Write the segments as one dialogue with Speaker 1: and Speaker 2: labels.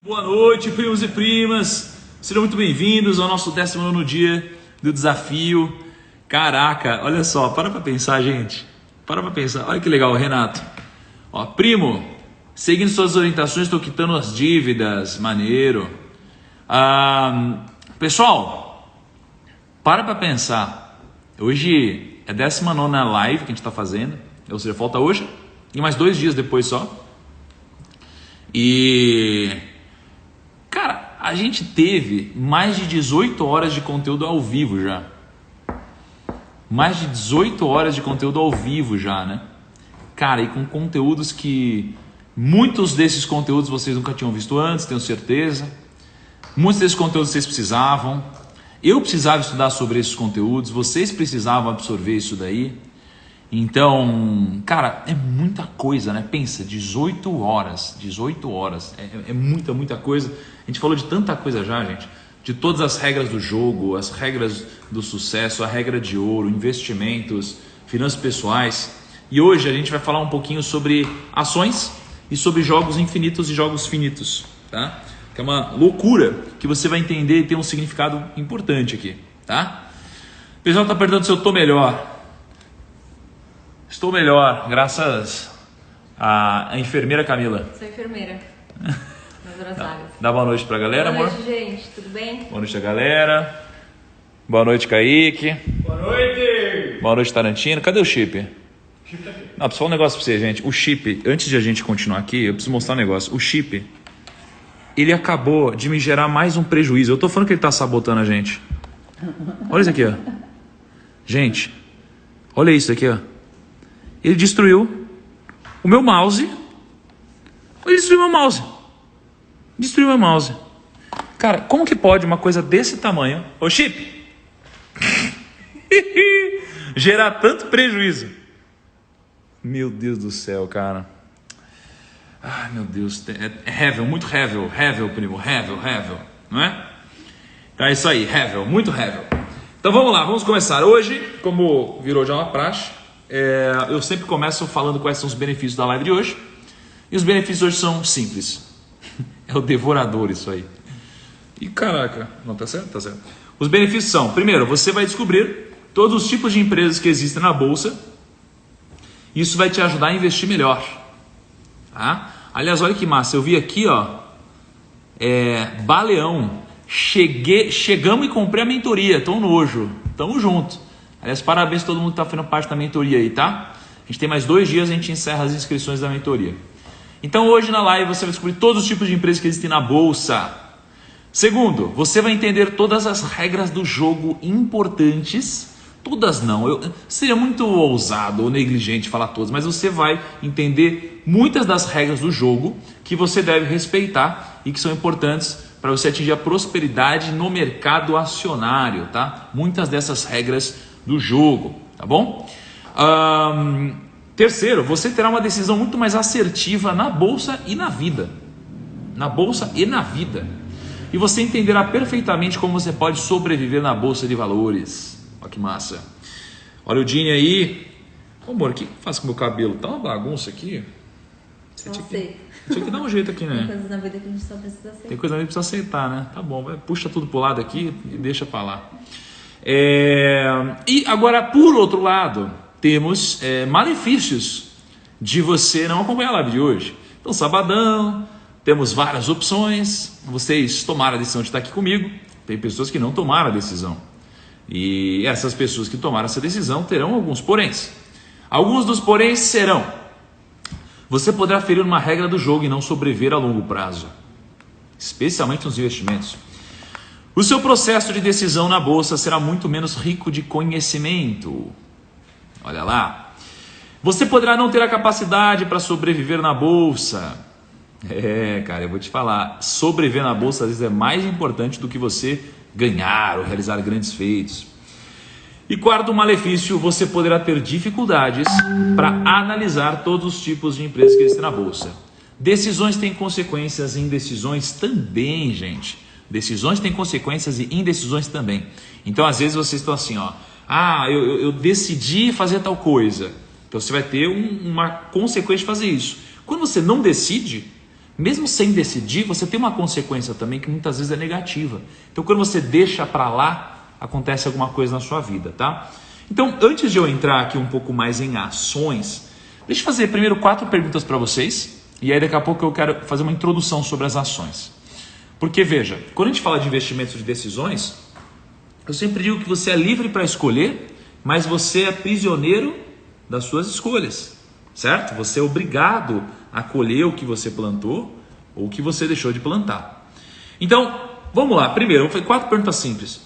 Speaker 1: Boa noite, primos e primas. Sejam muito bem-vindos ao nosso 19º dia do desafio. Caraca, olha só, para pra pensar, gente. Para pra pensar. Olha que legal, Renato. Ó, primo, seguindo suas orientações, estou quitando as dívidas. Maneiro. Pessoal, para pra pensar. Hoje é a 19ª live que a gente está fazendo. Ou seja, falta hoje e mais 2 dias depois só. E... cara, a gente teve mais de 18 horas de conteúdo ao vivo já. Mais de 18 horas de conteúdo ao vivo já, né? Cara, e com conteúdos que... muitos desses conteúdos vocês nunca tinham visto antes, tenho certeza. Muitos desses conteúdos vocês precisavam. Eu precisava estudar sobre esses conteúdos, vocês precisavam absorver isso daí. Então, cara, é muita coisa, né? Pensa, 18 horas, é muita coisa. A gente falou de tanta coisa já, gente. De todas as regras do jogo, as regras do sucesso, a regra de ouro, investimentos, finanças pessoais. E hoje a gente vai falar um pouquinho sobre ações e sobre jogos infinitos e jogos finitos, tá? Que é uma loucura que você vai entender e tem um significado importante aqui, tá? O pessoal tá perguntando se eu tô melhor. Estou melhor, graças à enfermeira Camila.
Speaker 2: Sou enfermeira. Nas horas vagas.
Speaker 1: Dá boa noite pra galera, amor.
Speaker 2: Boa noite, gente. Tudo bem?
Speaker 1: Boa noite a galera. Boa noite, Kaique.
Speaker 3: Boa noite!
Speaker 1: Boa noite, Tarantino. Cadê o chip?
Speaker 3: O chip tá aqui.
Speaker 1: Não, preciso falar um negócio pra você, gente. O chip, antes de a gente continuar aqui, eu preciso mostrar um negócio. O chip, ele acabou de me gerar mais um prejuízo. Eu tô falando que ele tá sabotando a gente. Olha isso aqui, ó. Gente, olha isso aqui, ó. Ele destruiu o meu mouse. Ele destruiu meu mouse. Destruiu meu mouse. Cara, como que pode uma coisa desse tamanho, ô chip, gerar tanto prejuízo? Meu Deus do céu, cara. Ai, meu Deus. É Hevel, muito Hevel. Hevel, primo. Hevel. Não é? Então é isso aí, Hevel, muito Hevel. Então vamos lá, vamos começar. Hoje, como virou já uma praxe, eu sempre começo falando quais são os benefícios da live de hoje. E os benefícios hoje são simples. É o devorador isso aí. E caraca, não tá certo? Tá certo. Os benefícios são, primeiro, você vai descobrir todos os tipos de empresas que existem na bolsa. Isso vai te ajudar a investir melhor. Tá? Aliás, olha que massa, eu vi aqui, ó, Baleão. Chegamos e comprei a mentoria, tão nojo. Tamo junto. Aliás, parabéns a todo mundo que está fazendo parte da mentoria aí, tá? A gente tem mais 2 dias e a gente encerra as inscrições da mentoria. Então hoje na live você vai descobrir todos os tipos de empresas que existem na bolsa. Segundo, você vai entender todas as regras do jogo importantes. Todas não, seria muito ousado ou negligente falar todas, mas você vai entender muitas das regras do jogo que você deve respeitar e que são importantes para você atingir a prosperidade no mercado acionário, tá? Muitas dessas regras do jogo, tá bom? Terceiro, você terá uma decisão muito mais assertiva na bolsa e na vida. Na bolsa e na vida. E você entenderá perfeitamente como você pode sobreviver na bolsa de valores. Olha que massa. Olha o Dini aí. Ô, amor, o que eu faço com o meu cabelo? Tá uma bagunça aqui.
Speaker 2: Não sei.
Speaker 1: Tinha que dar um jeito aqui, né?
Speaker 2: Tem coisas na vida que a gente só precisa aceitar.
Speaker 1: Tem coisa que precisa aceitar, né? Tá bom, puxa tudo pro lado aqui e deixa pra lá. E agora, por outro lado, temos malefícios de você não acompanhar a live de hoje. Então, sabadão, temos várias opções. Vocês tomaram a decisão de estar aqui comigo. Tem pessoas que não tomaram a decisão. E essas pessoas que tomaram essa decisão terão alguns poréns. Alguns dos poréns serão: você poderá ferir uma regra do jogo e não sobreviver a longo prazo, especialmente nos investimentos. O seu processo de decisão na bolsa será muito menos rico de conhecimento. Olha lá. Você poderá não ter a capacidade para sobreviver na bolsa. Cara, eu vou te falar. Sobreviver na bolsa às vezes é mais importante do que você ganhar ou realizar grandes feitos. E quarto malefício, você poderá ter dificuldades para analisar todos os tipos de empresas que existem na bolsa. Decisões têm consequências e indecisões também, gente. Decisões têm consequências e indecisões também. Então, às vezes vocês estão assim, ó. Eu decidi fazer tal coisa. Então, você vai ter uma consequência de fazer isso. Quando você não decide, Mesmo sem decidir, você tem uma consequência também que muitas vezes é negativa. Então, quando você deixa para lá, acontece alguma coisa na sua vida, tá? Então, antes de eu entrar aqui um pouco mais em ações, deixa eu fazer primeiro 4 perguntas para vocês, e aí daqui a pouco eu quero fazer uma introdução sobre as ações. Porque, veja, quando a gente fala de investimentos de decisões, eu sempre digo que você é livre para escolher, mas você é prisioneiro das suas escolhas, certo? Você é obrigado a colher o que você plantou ou o que você deixou de plantar. Então, vamos lá. Primeiro, eu vou fazer 4 perguntas simples.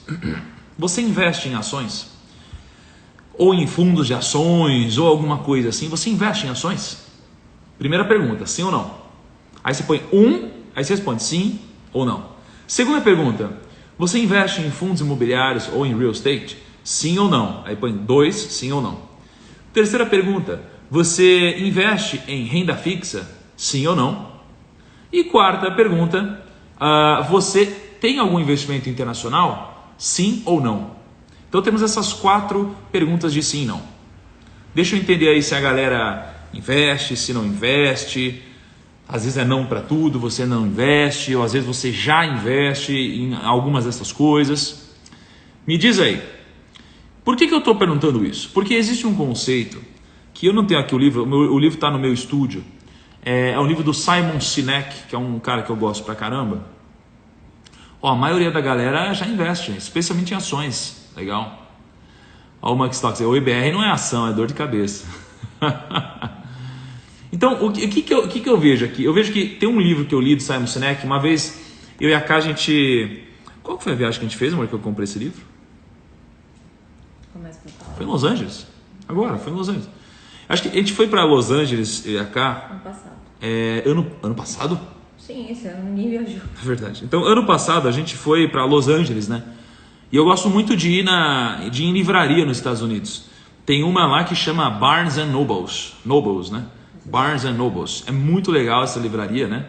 Speaker 1: Você investe em ações? Ou em fundos de ações, ou alguma coisa assim? Você investe em ações? Primeira pergunta, sim ou não? Aí você põe 1, aí você responde sim ou não. Segunda pergunta, você investe em fundos imobiliários ou em real estate? Sim ou não? Aí põe 2, sim ou não. Terceira pergunta, você investe em renda fixa? Sim ou não? E quarta pergunta, você tem algum investimento internacional? Sim ou não? Então temos essas 4 perguntas de sim e não. Deixa eu entender aí se a galera investe, se não investe. Às vezes é não para tudo, você não investe, ou às vezes você já investe em algumas dessas coisas. Me diz aí, por que eu estou perguntando isso? Porque existe um conceito que eu não tenho aqui o livro, o livro está no meu estúdio. É um livro do Simon Sinek, que é um cara que eu gosto pra caramba. A maioria da galera já investe, especialmente em ações. Legal? Ó, o Max Stocks, o IBR não é ação, é dor de cabeça. Então, o que eu vejo aqui? Eu vejo que tem um livro que eu li do Simon Sinek. Uma vez, eu e a Ká, a gente... Qual foi a viagem que a gente fez, amor, que eu comprei esse livro? Foi em Los Angeles. Agora, foi em Los Angeles. Acho que a gente foi para Los Angeles, eu e a Ká...
Speaker 2: Ano passado.
Speaker 1: Ano passado?
Speaker 2: Sim, esse ano ninguém viajou.
Speaker 1: É verdade. Então, ano passado a gente foi para Los Angeles, né? E eu gosto muito de ir em livraria nos Estados Unidos. Tem uma lá que chama Barnes and Nobles, né? Barnes and Nobles. É muito legal essa livraria, né?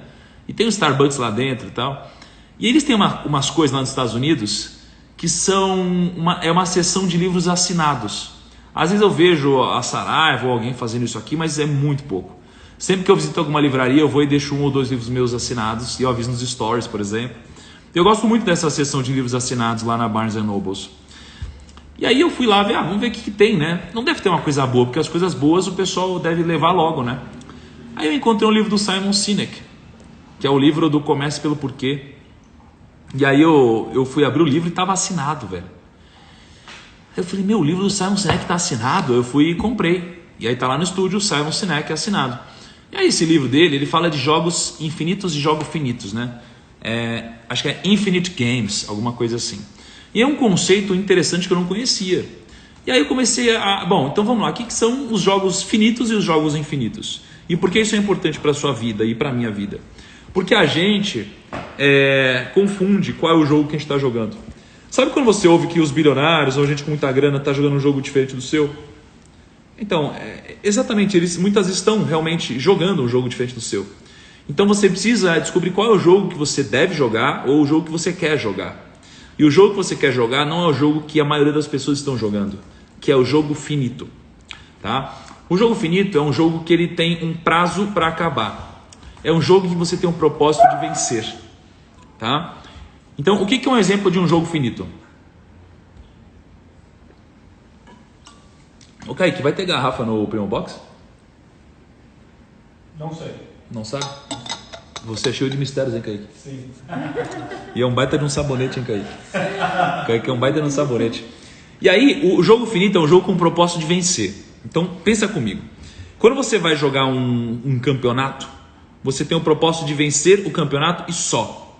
Speaker 1: E tem um Starbucks lá dentro e tal. E eles têm umas coisas lá nos Estados Unidos que são uma seção de livros assinados. Às vezes eu vejo a Saraiva ou alguém fazendo isso aqui, mas é muito pouco. Sempre que eu visito alguma livraria, eu vou e deixo 1 ou 2 livros meus assinados, e eu aviso nos stories, por exemplo. Eu gosto muito dessa seção de livros assinados lá na Barnes & Nobles. E aí eu fui lá ver, vamos ver o que tem, né? Não deve ter uma coisa boa, porque as coisas boas o pessoal deve levar logo, né? Aí eu encontrei um livro do Simon Sinek, que é o livro do Comece pelo Porquê. E aí eu fui abrir o livro e estava assinado, velho. Eu falei, o livro do Simon Sinek está assinado? Eu fui e comprei. E aí tá lá no estúdio o Simon Sinek assinado. E aí esse livro dele, ele fala de jogos infinitos e jogos finitos, né? Acho que é Infinite Games, alguma coisa assim. E é um conceito interessante que eu não conhecia. E aí eu comecei então vamos lá, o que são os jogos finitos e os jogos infinitos? E por que isso é importante para a sua vida e para a minha vida? Porque a gente confunde qual é o jogo que a gente está jogando. Sabe quando você ouve que os bilionários ou gente com muita grana está jogando um jogo diferente do seu? Então, exatamente, eles muitas vezes estão realmente jogando um jogo diferente do seu. Então você precisa descobrir qual é o jogo que você deve jogar ou o jogo que você quer jogar. E o jogo que você quer jogar não é o jogo que a maioria das pessoas estão jogando, que é o jogo finito. Tá? O jogo finito é um jogo que ele tem um prazo para acabar. É um jogo que você tem um propósito de vencer. Tá? Então, o que é um exemplo de um jogo finito? Ô Kaique, vai ter garrafa no Primo Box?
Speaker 3: Não sei.
Speaker 1: Não sabe? Você é cheio de mistérios, hein, Kaique?
Speaker 3: Sim.
Speaker 1: E é um baita de um sabonete, hein, Kaique? Kaique é um baita de um sabonete. E aí, o jogo finito é um jogo com o propósito de vencer. Então, pensa comigo. Quando você vai jogar um campeonato, você tem o propósito de vencer o campeonato e só.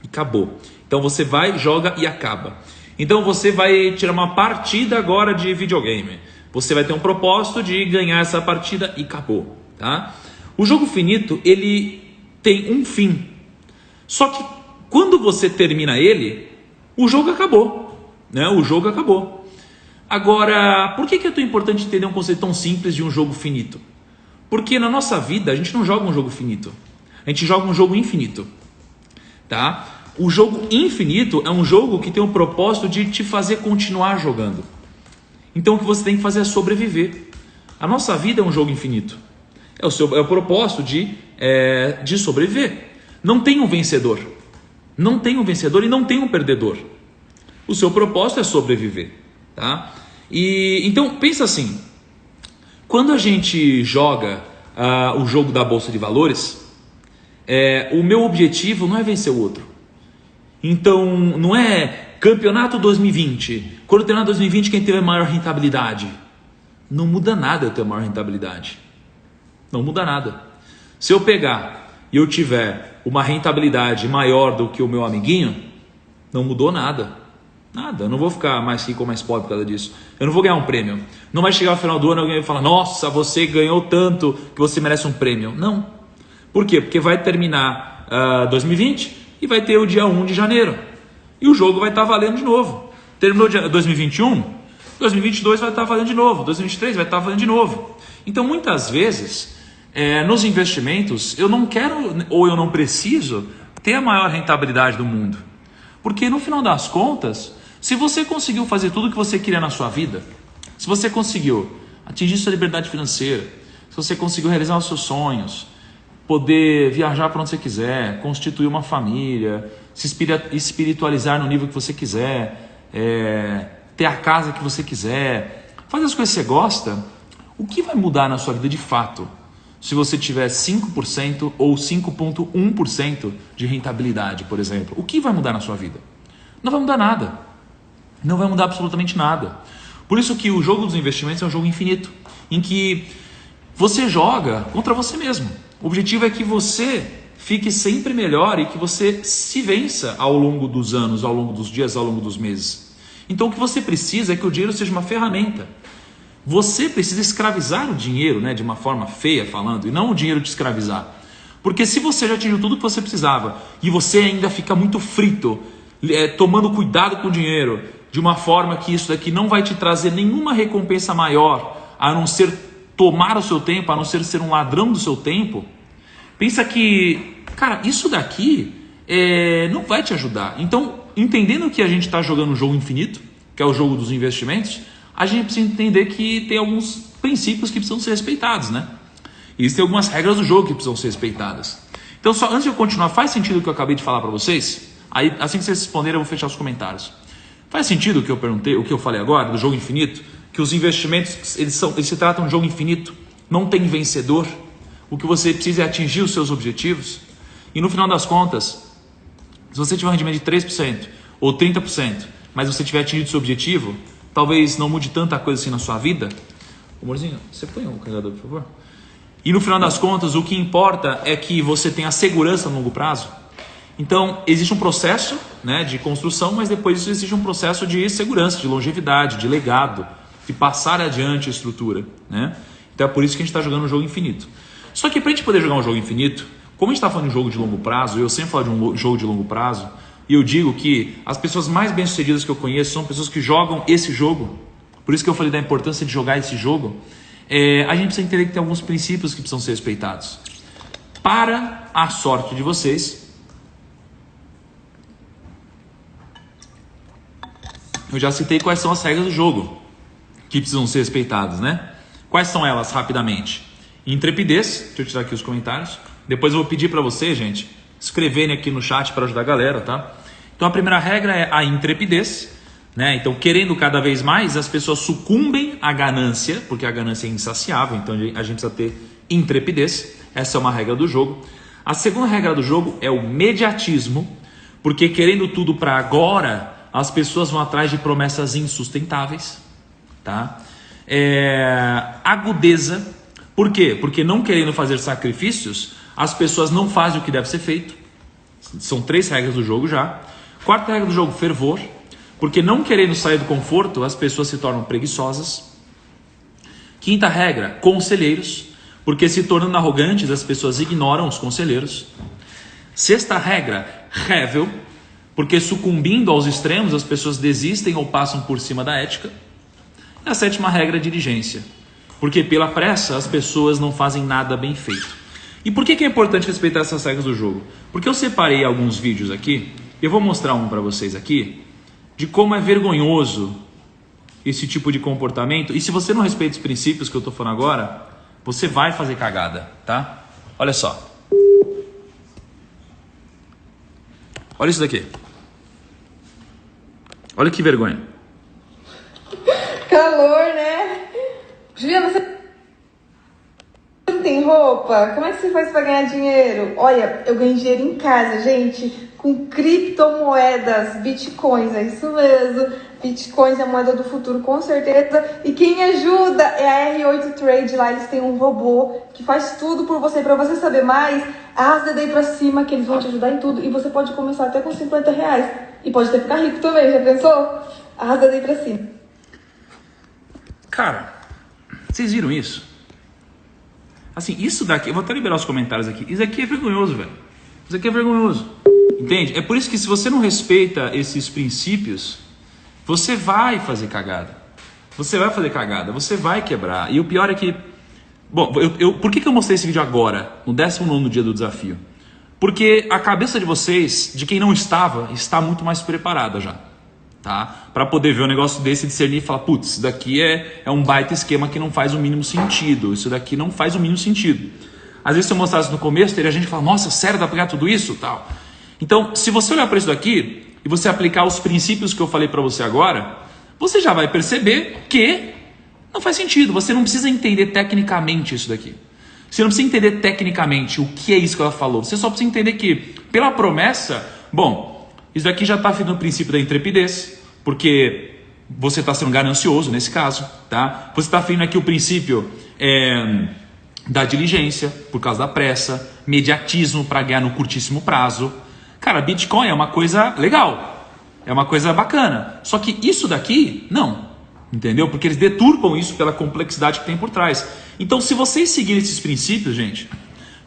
Speaker 1: E acabou. Então, você vai, joga e acaba. Então, você vai tirar uma partida agora de videogame. Você vai ter um propósito de ganhar essa partida e acabou. Tá? O jogo finito, ele tem um fim. Só que quando você termina ele, o jogo acabou. Né? O jogo acabou. Agora, por que é tão importante entender um conceito tão simples de um jogo finito? Porque na nossa vida, a gente não joga um jogo finito. A gente joga um jogo infinito. Tá? O jogo infinito é um jogo que tem o propósito de te fazer continuar jogando. Então o que você tem que fazer é sobreviver. A nossa vida é um jogo infinito. É o propósito de de sobreviver. Não tem um vencedor. Não tem um vencedor e não tem um perdedor. O seu propósito é sobreviver. Tá? Então, pensa assim. Quando a gente joga o jogo da Bolsa de Valores, o meu objetivo não é vencer o outro. Então, não é campeonato 2020. Quando terminar 2020, quem teve a maior rentabilidade? Não muda nada eu ter a maior rentabilidade. Não muda nada. Se eu pegar e eu tiver uma rentabilidade maior do que o meu amiguinho, não mudou nada. Nada. Eu não vou ficar mais rico ou mais pobre por causa disso. Eu não vou ganhar um prêmio. Não vai chegar ao final do ano e alguém vai falar: nossa, você ganhou tanto que você merece um prêmio. Não. Por quê? Porque vai terminar 2020 e vai ter o dia 1 de janeiro. E o jogo vai estar valendo de novo. Terminou 2021, 2022 vai estar valendo de novo. 2023 vai estar valendo de novo. Então, muitas vezes, nos investimentos, eu não quero ou eu não preciso ter a maior rentabilidade do mundo. Porque no final das contas, se você conseguiu fazer tudo o que você queria na sua vida, se você conseguiu atingir sua liberdade financeira, se você conseguiu realizar os seus sonhos, poder viajar para onde você quiser, constituir uma família, se espiritualizar no nível que você quiser, ter a casa que você quiser, fazer as coisas que você gosta, o que vai mudar na sua vida de fato? Se você tiver 5% ou 5,1% de rentabilidade, por exemplo, o que vai mudar na sua vida? Não vai mudar nada. Não vai mudar absolutamente nada. Por isso que o jogo dos investimentos é um jogo infinito, em que você joga contra você mesmo. O objetivo é que você fique sempre melhor e que você se vença ao longo dos anos, ao longo dos dias, ao longo dos meses. Então o que você precisa é que o dinheiro seja uma ferramenta. Você precisa escravizar o dinheiro, de uma forma feia falando, e não o dinheiro te escravizar. Porque se você já atingiu tudo que você precisava e você ainda fica muito frito, tomando cuidado com o dinheiro, de uma forma que isso daqui não vai te trazer nenhuma recompensa maior, a não ser tomar o seu tempo, a não ser um ladrão do seu tempo, pensa que, cara, isso daqui não vai te ajudar. Então, entendendo que a gente está jogando um jogo infinito, que é o jogo dos investimentos, a gente precisa entender que tem alguns princípios que precisam ser respeitados, né? E existem algumas regras do jogo que precisam ser respeitadas. Então, só antes de eu continuar, faz sentido o que eu acabei de falar para vocês? Aí, assim que vocês responderem, eu vou fechar os comentários. Faz sentido o que eu perguntei, o que eu falei agora, do jogo infinito? Que os investimentos, eles se tratam de jogo infinito, não tem vencedor. O que você precisa é atingir os seus objetivos. E no final das contas, se você tiver um rendimento de 3% ou 30%, mas você tiver atingido o seu objetivo, talvez não mude tanta coisa assim na sua vida. Amorzinho, você põe o carregador, por favor? E no final das contas, o que importa é que você tenha segurança no longo prazo. Então, existe um processo de construção, mas depois disso existe um processo de segurança, de longevidade, de legado, de passar adiante a estrutura. Então é por isso que a gente está jogando um jogo infinito. Só que para a gente poder jogar um jogo infinito, como a gente está falando de um jogo de longo prazo, eu sempre falo de um jogo de longo prazo, e eu digo que as pessoas mais bem-sucedidas que eu conheço são pessoas que jogam esse jogo. Por isso que eu falei da importância de jogar esse jogo. A gente precisa entender que tem alguns princípios que precisam ser respeitados. Para a sorte de vocês, eu já citei quais são as regras do jogo que precisam ser respeitadas, Quais são elas, rapidamente? Intrepidez, deixa eu tirar aqui os comentários. Depois eu vou pedir para vocês, gente, escreverem aqui no chat para ajudar a galera, tá? Então a primeira regra é a intrepidez, Então, querendo cada vez mais, as pessoas sucumbem à ganância, porque a ganância é insaciável, então a gente precisa ter intrepidez. Essa é uma regra do jogo. A segunda regra do jogo é o mediatismo, porque querendo tudo para agora, as pessoas vão atrás de promessas insustentáveis, tá? Agudeza, por quê? Porque não querendo fazer sacrifícios, as pessoas não fazem o que deve ser feito. São 3 regras do jogo já. Quarta regra do jogo, fervor, porque não querendo sair do conforto, as pessoas se tornam preguiçosas. Quinta regra, conselheiros, porque se tornando arrogantes, as pessoas ignoram os conselheiros. Sexta regra, rével, porque sucumbindo aos extremos, as pessoas desistem ou passam por cima da ética. E a sétima regra é diligência, porque pela pressa as pessoas não fazem nada bem feito. E por que é importante respeitar essas regras do jogo? Porque eu separei alguns vídeos aqui, eu vou mostrar um para vocês aqui, de como é vergonhoso esse tipo de comportamento. E se você não respeita os princípios que eu estou falando agora, você vai fazer cagada, tá? Olha só. Olha isso daqui. Olha que vergonha.
Speaker 4: Calor, né? Juliana, você não tem roupa? Como é que você faz pra ganhar dinheiro? Olha, eu ganho dinheiro em casa, gente, com criptomoedas, bitcoins, é isso mesmo. Bitcoins é a moeda do futuro, com certeza. E quem ajuda é a R8 Trade. Lá eles têm um robô que faz tudo por você. Pra você saber mais, arrasta o dedo aí pra cima que eles vão te ajudar em tudo. E você pode começar até com R$50. E pode até ficar rico também, já pensou? Arrasta o dedo aí pra cima.
Speaker 1: Cara, vocês viram isso? Assim, isso daqui, eu vou até liberar os comentários aqui. Isso aqui é vergonhoso, velho. Isso aqui é vergonhoso. Entende? É por isso que se você não respeita esses princípios, você vai fazer cagada. Você vai fazer cagada, você vai quebrar. E o pior é que... Bom, por que eu mostrei esse vídeo agora, no 19º dia do desafio? Porque a cabeça de vocês, de quem não estava, está muito mais preparada já. Tá? Para poder ver um negócio desse, discernir e falar, putz, isso daqui é um baita esquema que não faz o mínimo sentido. Isso daqui não faz o mínimo sentido. Às vezes se eu mostrasse no começo, teria gente que fala, nossa, sério, dá pra pegar tudo isso? Tal. Então, se você olhar para isso daqui e você aplicar os princípios que eu falei para você agora, você já vai perceber que não faz sentido. Você não precisa entender tecnicamente isso daqui. Você não precisa entender tecnicamente o que é isso que ela falou. Você só precisa entender que, pela promessa, bom, isso daqui já está afetando o princípio da intrepidez, porque você está sendo ganancioso nesse caso, tá? Você está afetando aqui o princípio da diligência, por causa da pressa, mediatismo para ganhar no curtíssimo prazo. Cara, Bitcoin é uma coisa legal, é uma coisa bacana. Só que isso daqui, não. Entendeu? Porque eles deturpam isso pela complexidade que tem por trás. Então, se vocês seguirem esses princípios, gente,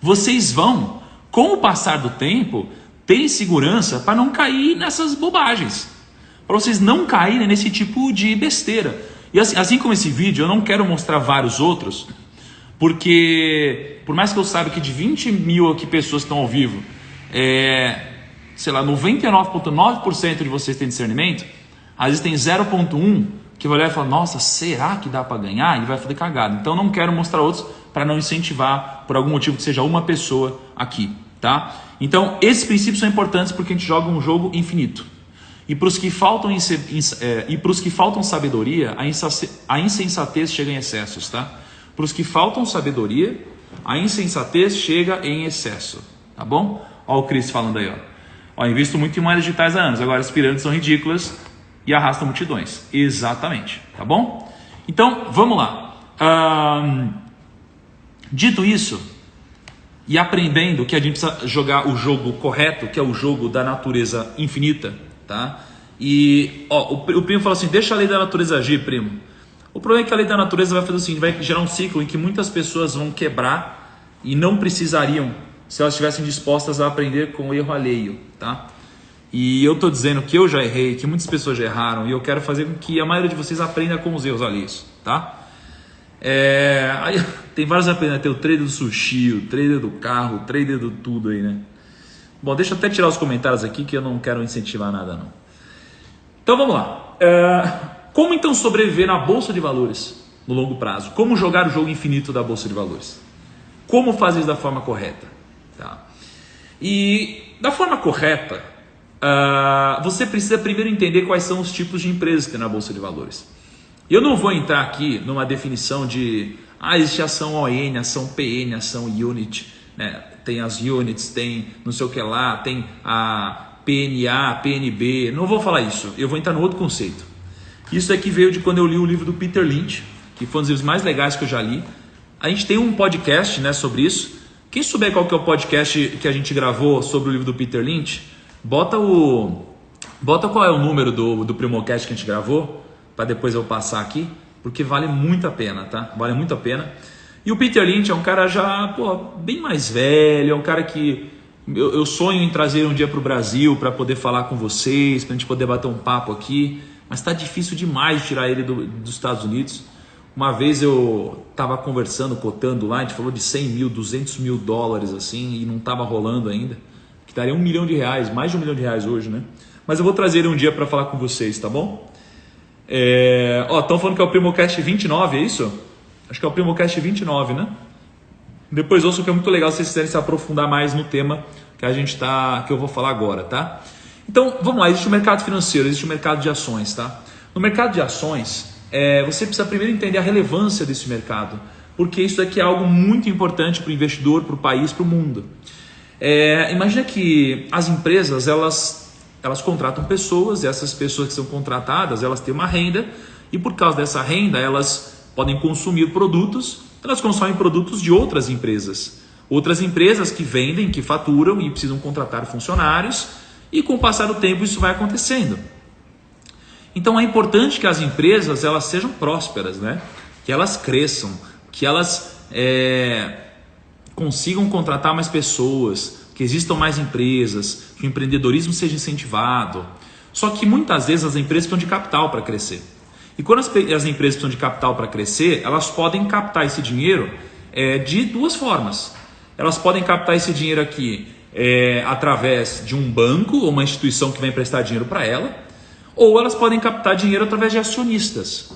Speaker 1: vocês vão, com o passar do tempo, ter segurança para não cair nessas bobagens. Para vocês não caírem nesse tipo de besteira. E assim como esse vídeo, eu não quero mostrar vários outros, porque por mais que eu saiba que de 20 mil aqui pessoas que estão ao vivo, sei lá, 99,9% de vocês têm discernimento, às vezes tem 0,1% que vai olhar e falar, nossa, será que dá para ganhar? E vai fazer cagada. Então não quero mostrar outros para não incentivar por algum motivo que seja uma pessoa aqui, tá? Então esses princípios são importantes porque a gente joga um jogo infinito. E para os que faltam sabedoria, a insensatez chega em excessos, tá? Para os que faltam sabedoria, a insensatez chega em excesso, tá bom? Olha o Cris falando aí, ó. Invisto muito em moedas digitais há anos, agora as pirâmides são ridículas e arrastam multidões. Exatamente, tá bom? Então, vamos lá. Dito isso, e aprendendo que a gente precisa jogar o jogo correto, que é o jogo da natureza infinita, tá? E o primo falou assim, deixa a lei da natureza agir, primo. O problema é que a lei da natureza vai fazer o seguinte, vai gerar um ciclo em que muitas pessoas vão quebrar e não precisariam, se elas estivessem dispostas a aprender com o erro alheio, tá? E eu estou dizendo que eu já errei, que muitas pessoas já erraram, e eu quero fazer com que a maioria de vocês aprenda com os erros alheios, tá? Aí, tem vários aprendizados, tem o trader do sushi, o trader do carro, o trader do tudo aí, né? Bom, deixa eu até tirar os comentários aqui que eu não quero incentivar nada não. Então vamos lá. Como então sobreviver na Bolsa de Valores no longo prazo? Como jogar o jogo infinito da Bolsa de Valores? Como fazer isso da forma correta? Tá? E da forma correta, você precisa primeiro entender quais são os tipos de empresas que tem na Bolsa de Valores. Eu não vou entrar aqui numa definição de existe ação ON, ação PN, ação Unit, né? Tem as Units, tem não sei o que lá, tem a PNA, PNB, não vou falar isso, eu vou entrar no outro conceito. Isso daqui veio de quando eu li o livro do Peter Lynch, que foi um dos livros mais legais que eu já li. A gente tem um podcast, né, sobre isso. Quem souber qual que é o podcast que a gente gravou sobre o livro do Peter Lynch, bota qual é o número do Primocast que a gente gravou, para depois eu passar aqui, porque vale muito a pena, tá? Vale muito a pena. E o Peter Lynch é um cara já bem mais velho, é um cara que eu sonho em trazer um dia para o Brasil para poder falar com vocês, para a gente poder bater um papo aqui, mas está difícil demais de tirar ele dos Estados Unidos. Uma vez eu estava conversando, cotando lá, a gente falou de 100 mil, 200 mil dólares assim, e não estava rolando ainda, que daria R$1 milhão, mais de R$1 milhão hoje, né? Mas eu vou trazer ele um dia para falar com vocês, tá bom? Estão falando que é o Primocast 29, é isso? Acho que é o Primocast 29, né? Depois ouçam que é muito legal se vocês quiserem se aprofundar mais no tema que eu vou falar agora, tá? Então, vamos lá, existe o mercado financeiro, existe o mercado de ações, tá? No mercado de ações, você precisa primeiro entender a relevância desse mercado, porque isso daqui é algo muito importante para o investidor, para o país, para o mundo. Imagina que as empresas, elas contratam pessoas, e essas pessoas que são contratadas, elas têm uma renda, e por causa dessa renda, elas podem consumir produtos, elas consomem produtos de outras empresas. Outras empresas que vendem, que faturam e precisam contratar funcionários, e com o passar do tempo isso vai acontecendo. Então é importante que as empresas elas sejam prósperas, né? Que elas cresçam, que elas consigam contratar mais pessoas, que existam mais empresas, que o empreendedorismo seja incentivado. Só que muitas vezes as empresas precisam de capital para crescer. E quando as empresas precisam de capital para crescer, elas podem captar esse dinheiro de duas formas. Elas podem captar esse dinheiro aqui através de um banco ou uma instituição que vai emprestar dinheiro para ela, ou elas podem captar dinheiro através de acionistas.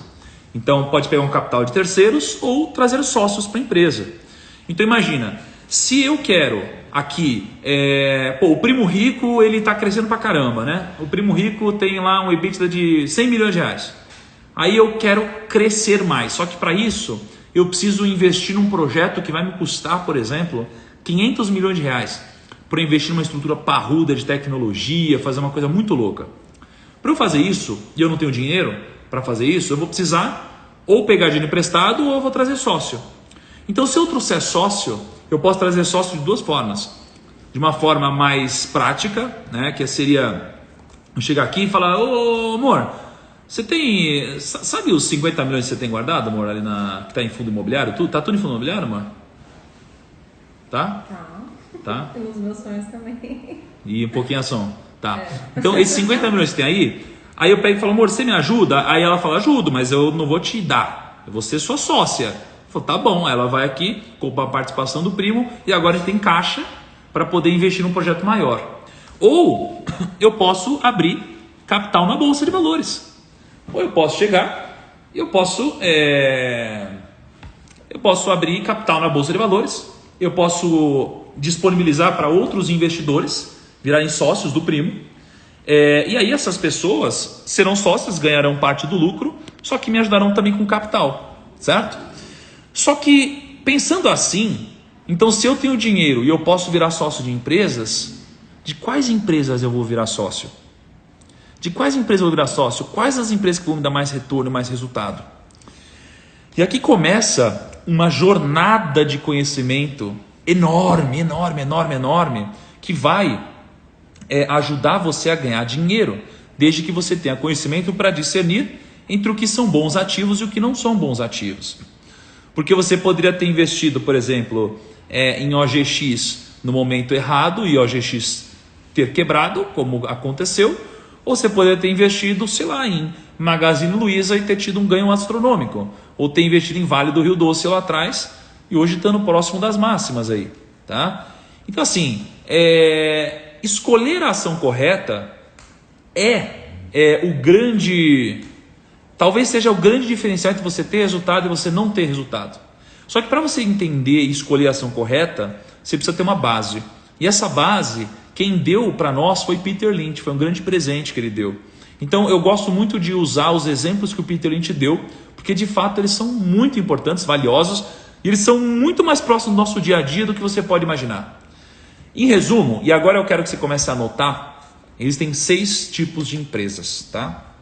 Speaker 1: Então pode pegar um capital de terceiros ou trazer sócios para a empresa. Então imagina, se eu quero aqui, o Primo Rico ele está crescendo para caramba, né? O Primo Rico tem lá um EBITDA de 100 milhões de reais. Aí eu quero crescer mais, só que para isso eu preciso investir num projeto que vai me custar, por exemplo, 500 milhões de reais. Para investir numa estrutura parruda de tecnologia, fazer uma coisa muito louca. Para eu fazer isso, e eu não tenho dinheiro para fazer isso, eu vou precisar ou pegar dinheiro emprestado ou eu vou trazer sócio. Então se eu trouxer sócio, eu posso trazer sócio de duas formas. De uma forma mais prática, né, que seria eu chegar aqui e falar: ô amor, você tem, sabe os 50 milhões que você tem guardado, amor, ali que está em fundo imobiliário? Tá tudo em fundo imobiliário, amor? Tá? Tá?
Speaker 2: Nos meus sonhos também.
Speaker 1: E um pouquinho ação. Tá. Então, esses 50 milhões que tem aí eu pego e falo: amor, você me ajuda? Aí ela fala: ajudo, mas eu não vou te dar. Eu vou ser sua sócia. Eu falo: tá bom. Ela vai aqui, compra a participação do primo e agora a gente tem caixa para poder investir num projeto maior. Ou eu posso abrir capital na Bolsa de Valores. Ou eu posso chegar e eu posso abrir capital na Bolsa de Valores. Eu posso disponibilizar para outros investidores virarem sócios do primo. E aí essas pessoas serão sócias, ganharão parte do lucro, só que me ajudarão também com capital, certo? Só que pensando assim, então se eu tenho dinheiro e eu posso virar sócio de empresas, de quais empresas eu vou virar sócio? De quais empresas eu vou virar sócio? Quais as empresas que vão me dar mais retorno e mais resultado? E aqui começa uma jornada de conhecimento enorme, que vai ajudar você a ganhar dinheiro, desde que você tenha conhecimento para discernir entre o que são bons ativos e o que não são bons ativos. Porque você poderia ter investido, por exemplo, em OGX no momento errado e OGX ter quebrado, como aconteceu, ou você poderia ter investido, sei lá, em Magazine Luiza e ter tido um ganho astronômico, ou ter investido em Vale do Rio Doce lá atrás e hoje estando próximo das máximas aí, tá? Então assim, escolher a ação correta talvez seja o grande diferencial entre você ter resultado e você não ter resultado. Só que para você entender e escolher a ação correta, você precisa ter uma base. E essa base, quem deu para nós foi Peter Lynch, foi um grande presente que ele deu. Então eu gosto muito de usar os exemplos que o Peter Lynch deu, porque de fato eles são muito importantes, valiosos, e eles são muito mais próximos do nosso dia a dia do que você pode imaginar. Em resumo, e agora eu quero que você comece a anotar, existem 6 tipos de empresas, tá?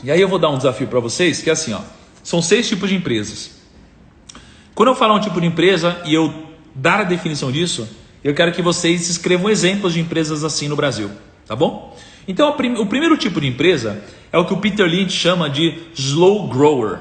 Speaker 1: E aí eu vou dar um desafio para vocês, que é assim, ó, são 6 tipos de empresas. Quando eu falar um tipo de empresa e eu dar a definição disso, eu quero que vocês escrevam exemplos de empresas assim no Brasil, tá bom? Então o primeiro tipo de empresa é o que o Peter Lynch chama de slow grower.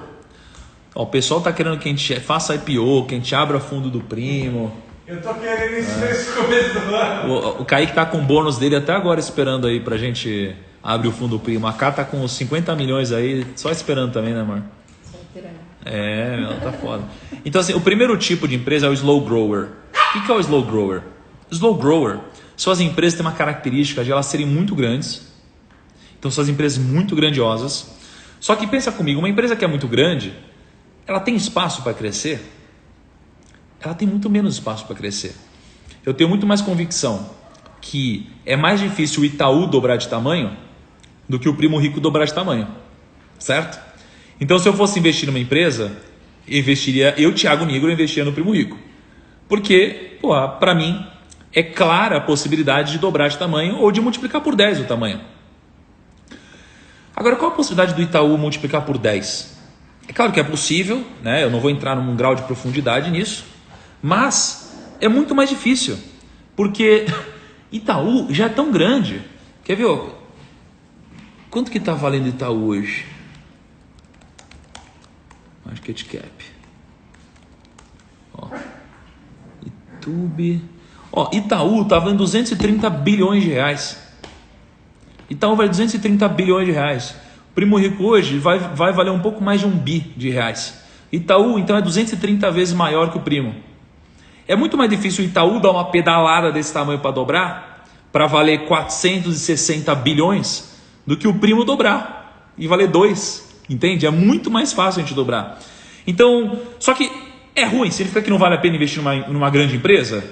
Speaker 1: Ó, o pessoal está querendo que a gente faça IPO, que a gente abra fundo do primo.
Speaker 3: Eu tô querendo isso nesse começo do ano.
Speaker 1: O Kaique tá com o bônus dele até agora esperando aí pra gente abrir o fundo do primo. A Cá tá com os 50 milhões aí, só esperando também, né, amor?
Speaker 2: Só esperando.
Speaker 1: Ela tá foda. Então assim, o primeiro tipo de empresa é o slow grower. O que é o slow grower? Slow grower são as empresas que têm uma característica de elas serem muito grandes. Então são as empresas muito grandiosas. Só que pensa comigo, uma empresa que é muito grande, ela tem espaço para crescer? Ela tem muito menos espaço para crescer. eu tenho muito mais convicção que é mais difícil o Itaú dobrar de tamanho do que o Primo Rico dobrar de tamanho, certo? Então, se eu fosse investir numa empresa, eu, Thiago Nigro, investiria no Primo Rico. Porque, para mim, é clara a possibilidade de dobrar de tamanho ou de multiplicar por 10 o tamanho. Agora, qual a possibilidade do Itaú multiplicar por 10? É claro que é possível, né? Eu não vou entrar num grau de profundidade nisso, mas é muito mais difícil, porque Itaú já é tão grande. Quer ver? Quanto que está valendo Itaú hoje? Market cap. YouTube. Itaú está valendo 230 bilhões de reais. Itaú vale 230 bilhões de reais. O Primo Rico hoje vai valer um pouco mais de 1 bi de reais. Itaú, então, é 230 vezes maior que o Primo. É muito mais difícil o Itaú dar uma pedalada desse tamanho para dobrar, para valer 460 bilhões, do que o Primo dobrar e valer 2. Entende? É muito mais fácil a gente dobrar. Então, só que é ruim. Significa que não vale a pena investir numa grande empresa?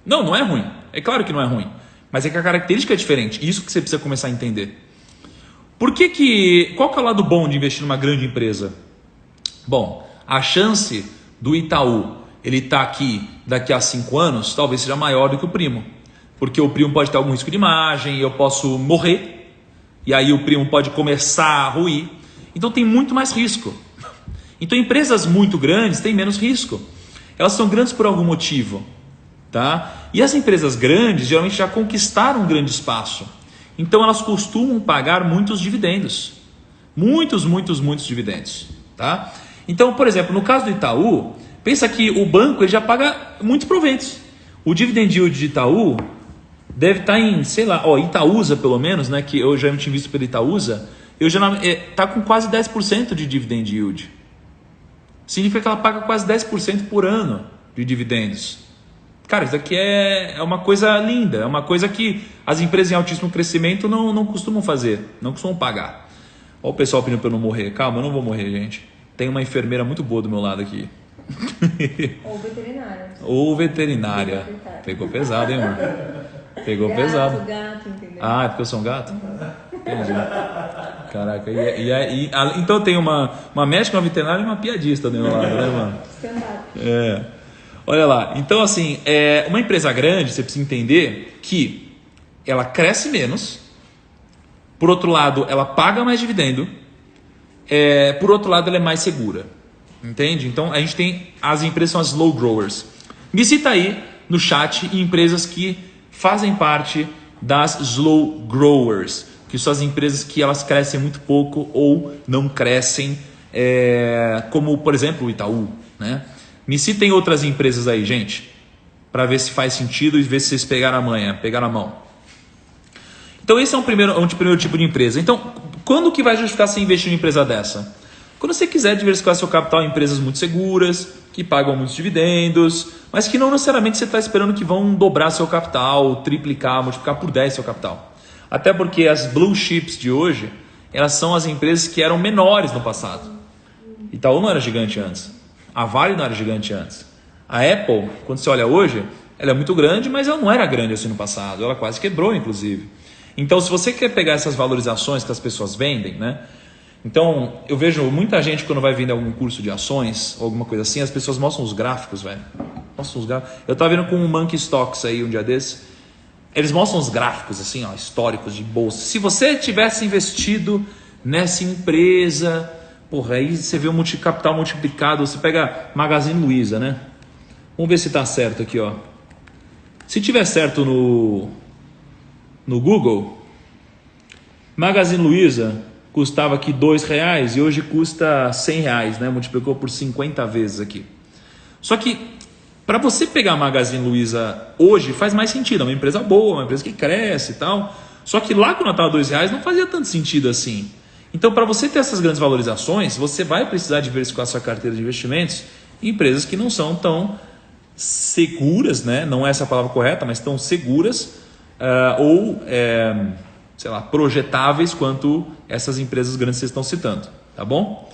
Speaker 1: Não, não é ruim. É claro que não é ruim. Mas é que a característica é diferente. Isso que você precisa começar a entender. Qual que é o lado bom de investir numa grande empresa? Bom, a chance do Itaú ele estar aqui daqui a 5 anos talvez seja maior do que o Primo. Porque o Primo pode ter algum risco de imagem, eu posso morrer, e aí o Primo pode começar a ruir. Então tem muito mais risco. Então empresas muito grandes têm menos risco. Elas são grandes por algum motivo. Tá? E as empresas grandes geralmente já conquistaram um grande espaço. Então elas costumam pagar muitos dividendos. Muitos dividendos. Tá? Então, por exemplo, no caso do Itaú, pensa que o banco ele já paga muitos proventos. O dividend yield de Itaú deve estar em, sei lá, Itaúsa pelo menos, né, que eu já tinha visto pelo Itaúsa, está com quase 10% de dividend yield. Significa que ela paga quase 10% por ano de dividendos. Cara, isso aqui é uma coisa linda, é uma coisa que as empresas em altíssimo crescimento não costumam fazer, não costumam pagar. Olha o pessoal pedindo para eu não morrer. Calma, eu não vou morrer, gente. Tem uma enfermeira muito boa do meu lado aqui. Ou veterinária. Pegou pesado, hein, amor? Pegou pesado.
Speaker 2: Gato, entendeu?
Speaker 1: Ah, é porque eu sou um gato? Entendi. Caraca, então tem uma médica, uma veterinária e uma piadista do meu lado, né, mano? Olha lá, então assim, uma empresa grande, você precisa entender que ela cresce menos, por outro lado, ela paga mais dividendo, por outro lado, ela é mais segura, entende? Então, a gente tem, as empresas são as slow growers. Me cita aí no chat empresas que fazem parte das slow growers, que são as empresas que elas crescem muito pouco ou não crescem, como, por exemplo, o Itaú, né? Me citem outras empresas aí, gente, para ver se faz sentido e ver se vocês pegaram a mão. Então esse é um primeiro tipo de empresa. Então, quando que vai justificar você investir em uma empresa dessa? Quando você quiser diversificar seu capital em empresas muito seguras, que pagam muitos dividendos, mas que não necessariamente você está esperando que vão dobrar seu capital, triplicar, multiplicar por 10 seu capital. Até porque as blue chips de hoje, elas são as empresas que eram menores no passado. Itaú não era gigante antes. A Vale não era gigante antes. A Apple, quando você olha hoje, ela é muito grande, mas ela não era grande assim no passado. Ela quase quebrou, inclusive. Então, se você quer pegar essas valorizações que as pessoas vendem, né? Então, eu vejo muita gente quando vai vender algum curso de ações ou alguma coisa assim, as pessoas mostram os gráficos, velho. Mostram os gráficos. Eu estava vendo com o Monkey Stocks aí um dia desse. Eles mostram os gráficos assim, ó, históricos de bolsa. Se você tivesse investido nessa empresa, porra, aí você vê o capital multiplicado. Você pega Magazine Luiza, né? Vamos ver se está certo aqui, ó. Se tiver certo no Google, Magazine Luiza custava aqui R$2 e hoje custa R$100, né? Multiplicou por 50 vezes aqui. Só que para você pegar a Magazine Luiza hoje faz mais sentido, é uma empresa boa, uma empresa que cresce e tal. Só que lá quando ela estava R$2 não fazia tanto sentido assim. Então, para você ter essas grandes valorizações, você vai precisar diversificar sua carteira de investimentos em empresas que não são tão seguras, né? Não é essa a palavra correta, mas tão seguras sei lá, projetáveis quanto essas empresas grandes que vocês estão citando, tá bom?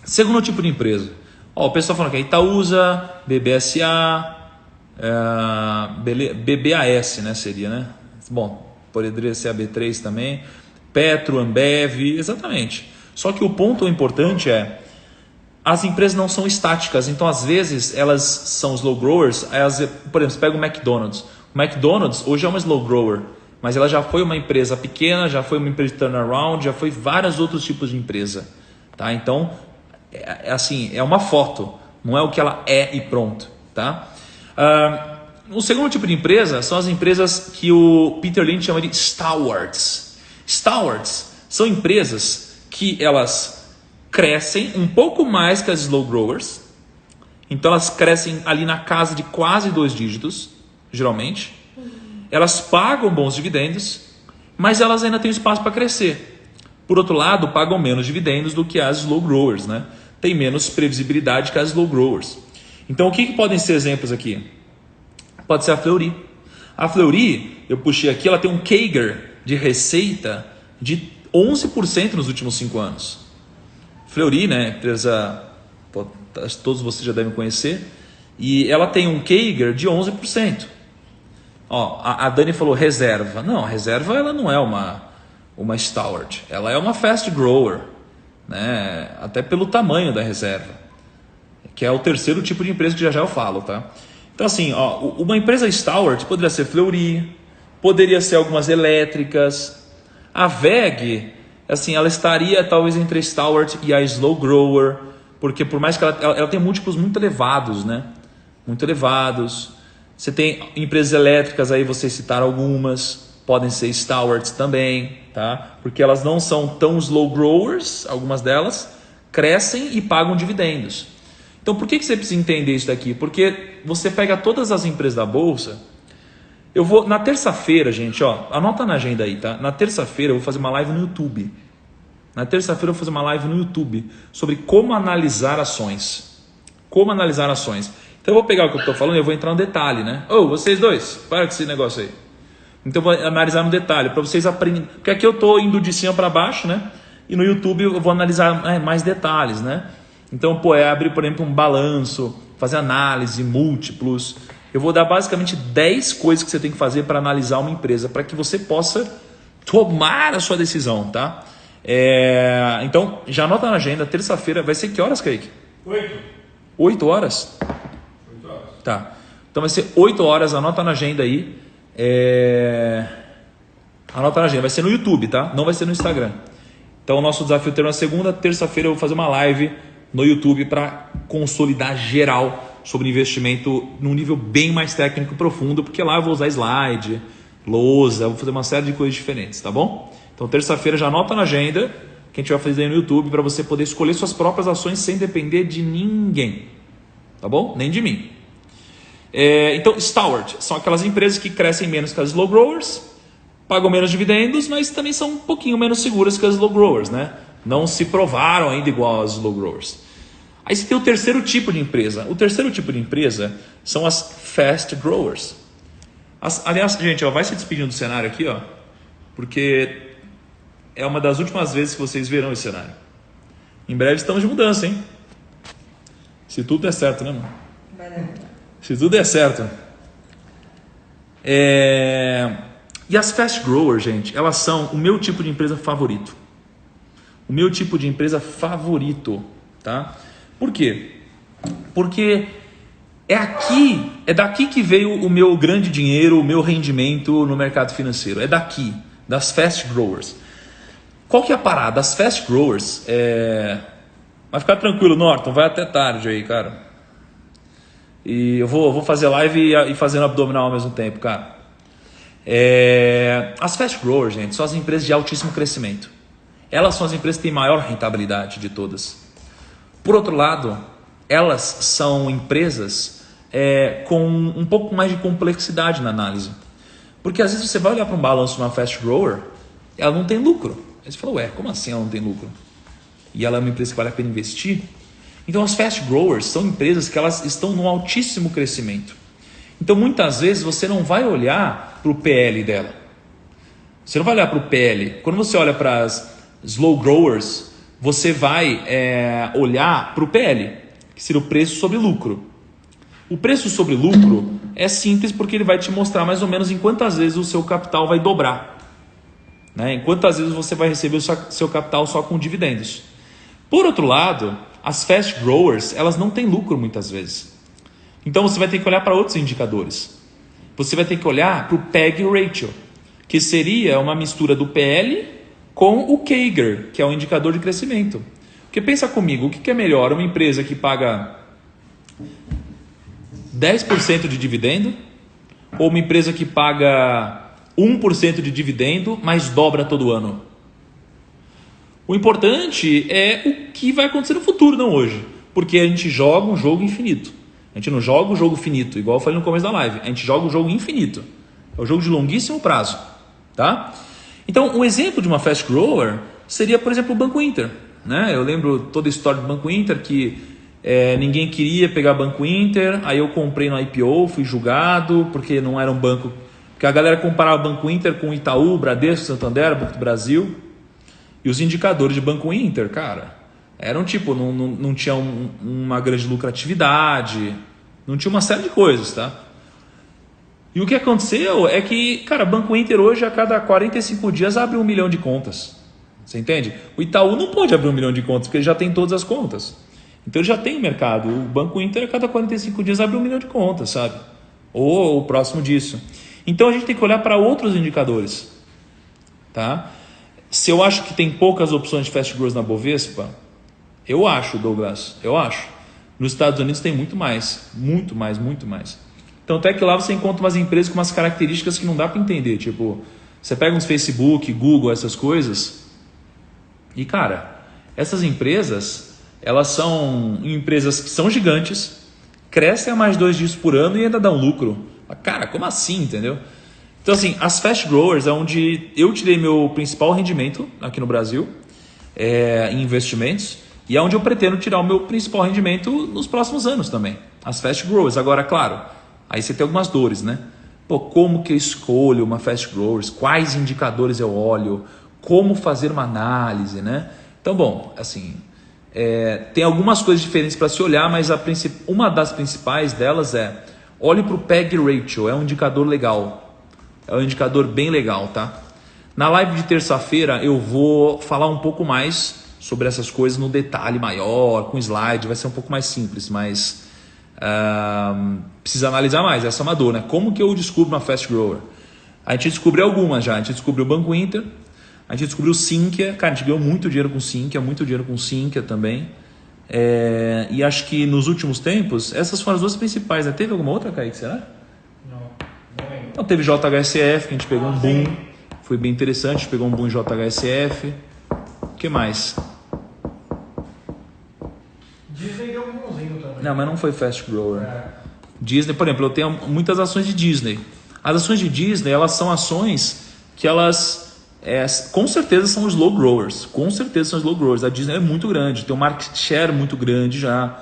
Speaker 1: Segundo tipo de empresa, o pessoal falando que é Itaúsa, BBSA, BBAS, né, seria, né? Bom, poderia ser a B3 também. Petro, Ambev, exatamente. Só que o ponto importante é, as empresas não são estáticas, então às vezes elas são slow growers. Por exemplo, você pega o McDonald's. O McDonald's hoje é uma slow grower, mas ela já foi uma empresa pequena, já foi uma empresa de turnaround, já foi vários outros tipos de empresa. Tá? Então, assim, é uma foto, não é o que ela é e pronto. Tá? O segundo tipo de empresa são as empresas que o Peter Lynch chama de stalwarts. Stalwarts são empresas que elas crescem um pouco mais que as slow growers. Então elas crescem ali na casa de quase 2 dígitos, geralmente. Elas pagam bons dividendos, mas elas ainda têm espaço para crescer. Por outro lado, pagam menos dividendos do que as slow growers, né? Tem menos previsibilidade que as slow growers. Então o que podem ser exemplos aqui? Pode ser a Fleury. A Fleury, eu puxei aqui, ela tem um CAGR de receita de 11% nos últimos 5 anos. Fleury, né, empresa, todos vocês já devem conhecer, e ela tem um CAGR de 11%. Ó, a Dani falou reserva. Não, a reserva ela não é uma stalwart, ela é uma fast grower, né, até pelo tamanho da reserva, que é o terceiro tipo de empresa que já eu falo, tá? Então assim, ó, uma empresa stalwart poderia ser Fleury, poderia ser algumas elétricas. A WEG, assim, ela estaria talvez entre a stalwart e a slow grower, porque por mais que ela tem múltiplos muito elevados, né? Muito elevados. Você tem empresas elétricas aí, vocês citaram algumas, podem ser stalwarts também, tá? Porque elas não são tão slow growers, algumas delas crescem e pagam dividendos. Então por que você precisa entender isso daqui? Porque você pega todas as empresas da bolsa. Eu vou na terça-feira, gente, ó, anota na agenda aí, tá? Na terça-feira eu vou fazer uma live no YouTube. Na terça-feira eu vou fazer uma live no YouTube sobre como analisar ações. Como analisar ações. Então eu vou pegar o que eu estou falando e eu vou entrar no detalhe, né? Vocês dois, para com esse negócio aí. Então eu vou analisar no detalhe para vocês aprenderem. Porque aqui eu estou indo de cima para baixo, né? E no YouTube eu vou analisar mais detalhes, né? Então, abrir, por exemplo, um balanço, fazer análise, múltiplos. Eu vou dar basicamente 10 coisas que você tem que fazer para analisar uma empresa, para que você possa tomar a sua decisão, tá? Então, já anota na agenda, terça-feira, vai ser que horas, Kaique? 8 horas?
Speaker 3: 8 horas.
Speaker 1: Tá. Então vai ser 8 horas, anota na agenda aí. Anota na agenda, vai ser no YouTube, tá? Não vai ser no Instagram. Então o nosso desafio terá na segunda, terça-feira eu vou fazer uma live no YouTube para consolidar geral sobre investimento num nível bem mais técnico e profundo, porque lá eu vou usar slide, lousa, vou fazer uma série de coisas diferentes, tá bom? Então terça-feira já anota na agenda que a gente vai fazer aí no YouTube para você poder escolher suas próprias ações sem depender de ninguém, tá bom? Nem de mim. Então, stalwart são aquelas empresas que crescem menos que as slow growers, pagam menos dividendos, mas também são um pouquinho menos seguras que as slow growers, né? Não se provaram ainda igual às slow growers. Aí você tem o terceiro tipo de empresa. O terceiro tipo de empresa são as fast growers. Aliás, gente, vai se despedindo do cenário aqui, ó, porque é uma das últimas vezes que vocês verão esse cenário. Em breve estamos de mudança, hein? Se tudo der certo, né, mano?
Speaker 2: Vai dar.
Speaker 1: Se tudo der certo. E as fast growers, gente, elas são o meu tipo de empresa favorito. O meu tipo de empresa favorito, tá? Por quê? Porque é daqui que veio o meu grande dinheiro, o meu rendimento no mercado financeiro. É daqui, das fast growers. Qual que é a parada? As fast growers, vai ficar tranquilo, Norton, vai até tarde aí, cara. E eu vou fazer live e fazendo abdominal ao mesmo tempo, cara. As fast growers, gente, são as empresas de altíssimo crescimento. Elas são as empresas que têm maior rentabilidade de todas. Por outro lado, elas são empresas com um pouco mais de complexidade na análise. Porque às vezes você vai olhar para um balanço de uma fast grower, ela não tem lucro. Aí você fala, como assim ela não tem lucro? E ela é uma empresa que vale a pena investir? Então as fast growers são empresas que elas estão num altíssimo crescimento. Então muitas vezes você não vai olhar para o PL dela. Você não vai olhar para o PL. Quando você olha para as slow growers, você vai olhar para o PL, que seria o preço sobre lucro. O preço sobre lucro é simples porque ele vai te mostrar mais ou menos em quantas vezes o seu capital vai dobrar. Né? Em quantas vezes você vai receber o seu capital só com dividendos. Por outro lado, as fast growers, elas não têm lucro muitas vezes. Então você vai ter que olhar para outros indicadores. Você vai ter que olhar para o PEG Ratio, que seria uma mistura do PL com o CAGR, que é o indicador de crescimento. Porque pensa comigo, o que é melhor? Uma empresa que paga 10% de dividendo ou uma empresa que paga 1% de dividendo, mas dobra todo ano? O importante é o que vai acontecer no futuro, não hoje. Porque a gente joga um jogo infinito. A gente não joga o jogo finito, igual eu falei no começo da live. A gente joga o jogo infinito. É um jogo de longuíssimo prazo. Tá? Então, um exemplo de uma fast grower seria, por exemplo, o Banco Inter. Né? Eu lembro toda a história do Banco Inter, que ninguém queria pegar Banco Inter. Aí eu comprei no IPO, fui julgado, porque não era um banco... Porque a galera comparava Banco Inter com Itaú, Bradesco, Santander, Banco do Brasil. E os indicadores de Banco Inter, cara, eram tipo, não tinha uma grande lucratividade, não tinha uma série de coisas, tá? E o que aconteceu é que, cara, Banco Inter hoje a cada 45 dias abre 1 milhão de contas. Você entende? O Itaú não pode abrir 1 milhão de contas, porque ele já tem todas as contas. Então ele já tem o mercado. O Banco Inter a cada 45 dias abre 1 milhão de contas, sabe? Ou o próximo disso. Então a gente tem que olhar para outros indicadores, tá? Se eu acho que tem poucas opções de fast growth na Bovespa, eu acho, Douglas, eu acho. Nos Estados Unidos tem muito mais. Então até que lá você encontra umas empresas com umas características que não dá para entender. Tipo, você pega uns Facebook, Google, essas coisas. E cara, essas empresas, elas são empresas que são gigantes, crescem a mais 2 dígitos por ano e ainda dão lucro. Cara, como assim, entendeu? Então assim, as fast growers é onde eu tirei meu principal rendimento aqui no Brasil, em investimentos, e é onde eu pretendo tirar o meu principal rendimento nos próximos anos também. As fast growers. Agora, claro, aí você tem algumas dores, né? Pô, como que eu escolho uma fast growers? Quais indicadores eu olho? Como fazer uma análise, né? Então, bom, assim, tem algumas coisas diferentes para se olhar, mas uma das principais delas é olhe para o PEG Ratio, é um indicador legal. É um indicador bem legal, tá? Na live de terça-feira eu vou falar um pouco mais sobre essas coisas no detalhe maior, com slide, vai ser um pouco mais simples, mas precisa analisar mais, essa é uma dor, né? Como que eu descubro uma fast grower? A gente descobriu algumas já, a gente descobriu o Banco Inter, a gente descobriu o Sinqia, cara, a gente ganhou muito dinheiro com Sinqia também, e acho que nos últimos tempos, essas foram as duas principais, né? Teve alguma outra, Kaique, será? Então, teve JHSF, que a gente pegou um boom, foi bem interessante, a gente pegou um boom em JHSF. O que mais?
Speaker 3: Disney deu um bonzinho também.
Speaker 1: Não, mas não foi fast grower. Disney, por exemplo, eu tenho muitas ações de Disney. As ações de Disney, elas são ações que elas, com certeza são slow growers. Com certeza são slow growers. A Disney é muito grande, tem um market share muito grande já.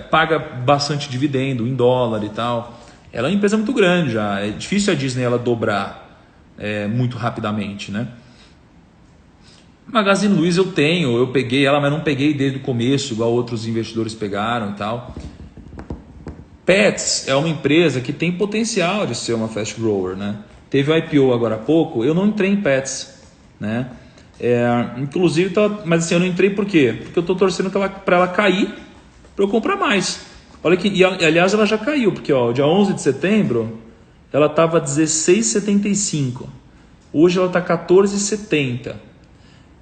Speaker 1: Paga bastante dividendo em dólar e tal. Ela é uma empresa muito grande já. É difícil a Disney ela dobrar muito rapidamente, né? Magazine Luiza eu peguei ela, mas não peguei desde o começo, igual outros investidores pegaram e tal. Pets é uma empresa que tem potencial de ser uma fast grower, né? Teve o IPO agora há pouco, eu não entrei em Pets, né? Inclusive, mas assim, eu não entrei por quê? Porque eu estou torcendo para ela cair, para eu comprar mais. Olha que, e aliás, ela já caiu, porque dia 11 de setembro ela estava 16,75. Hoje ela está 14,70.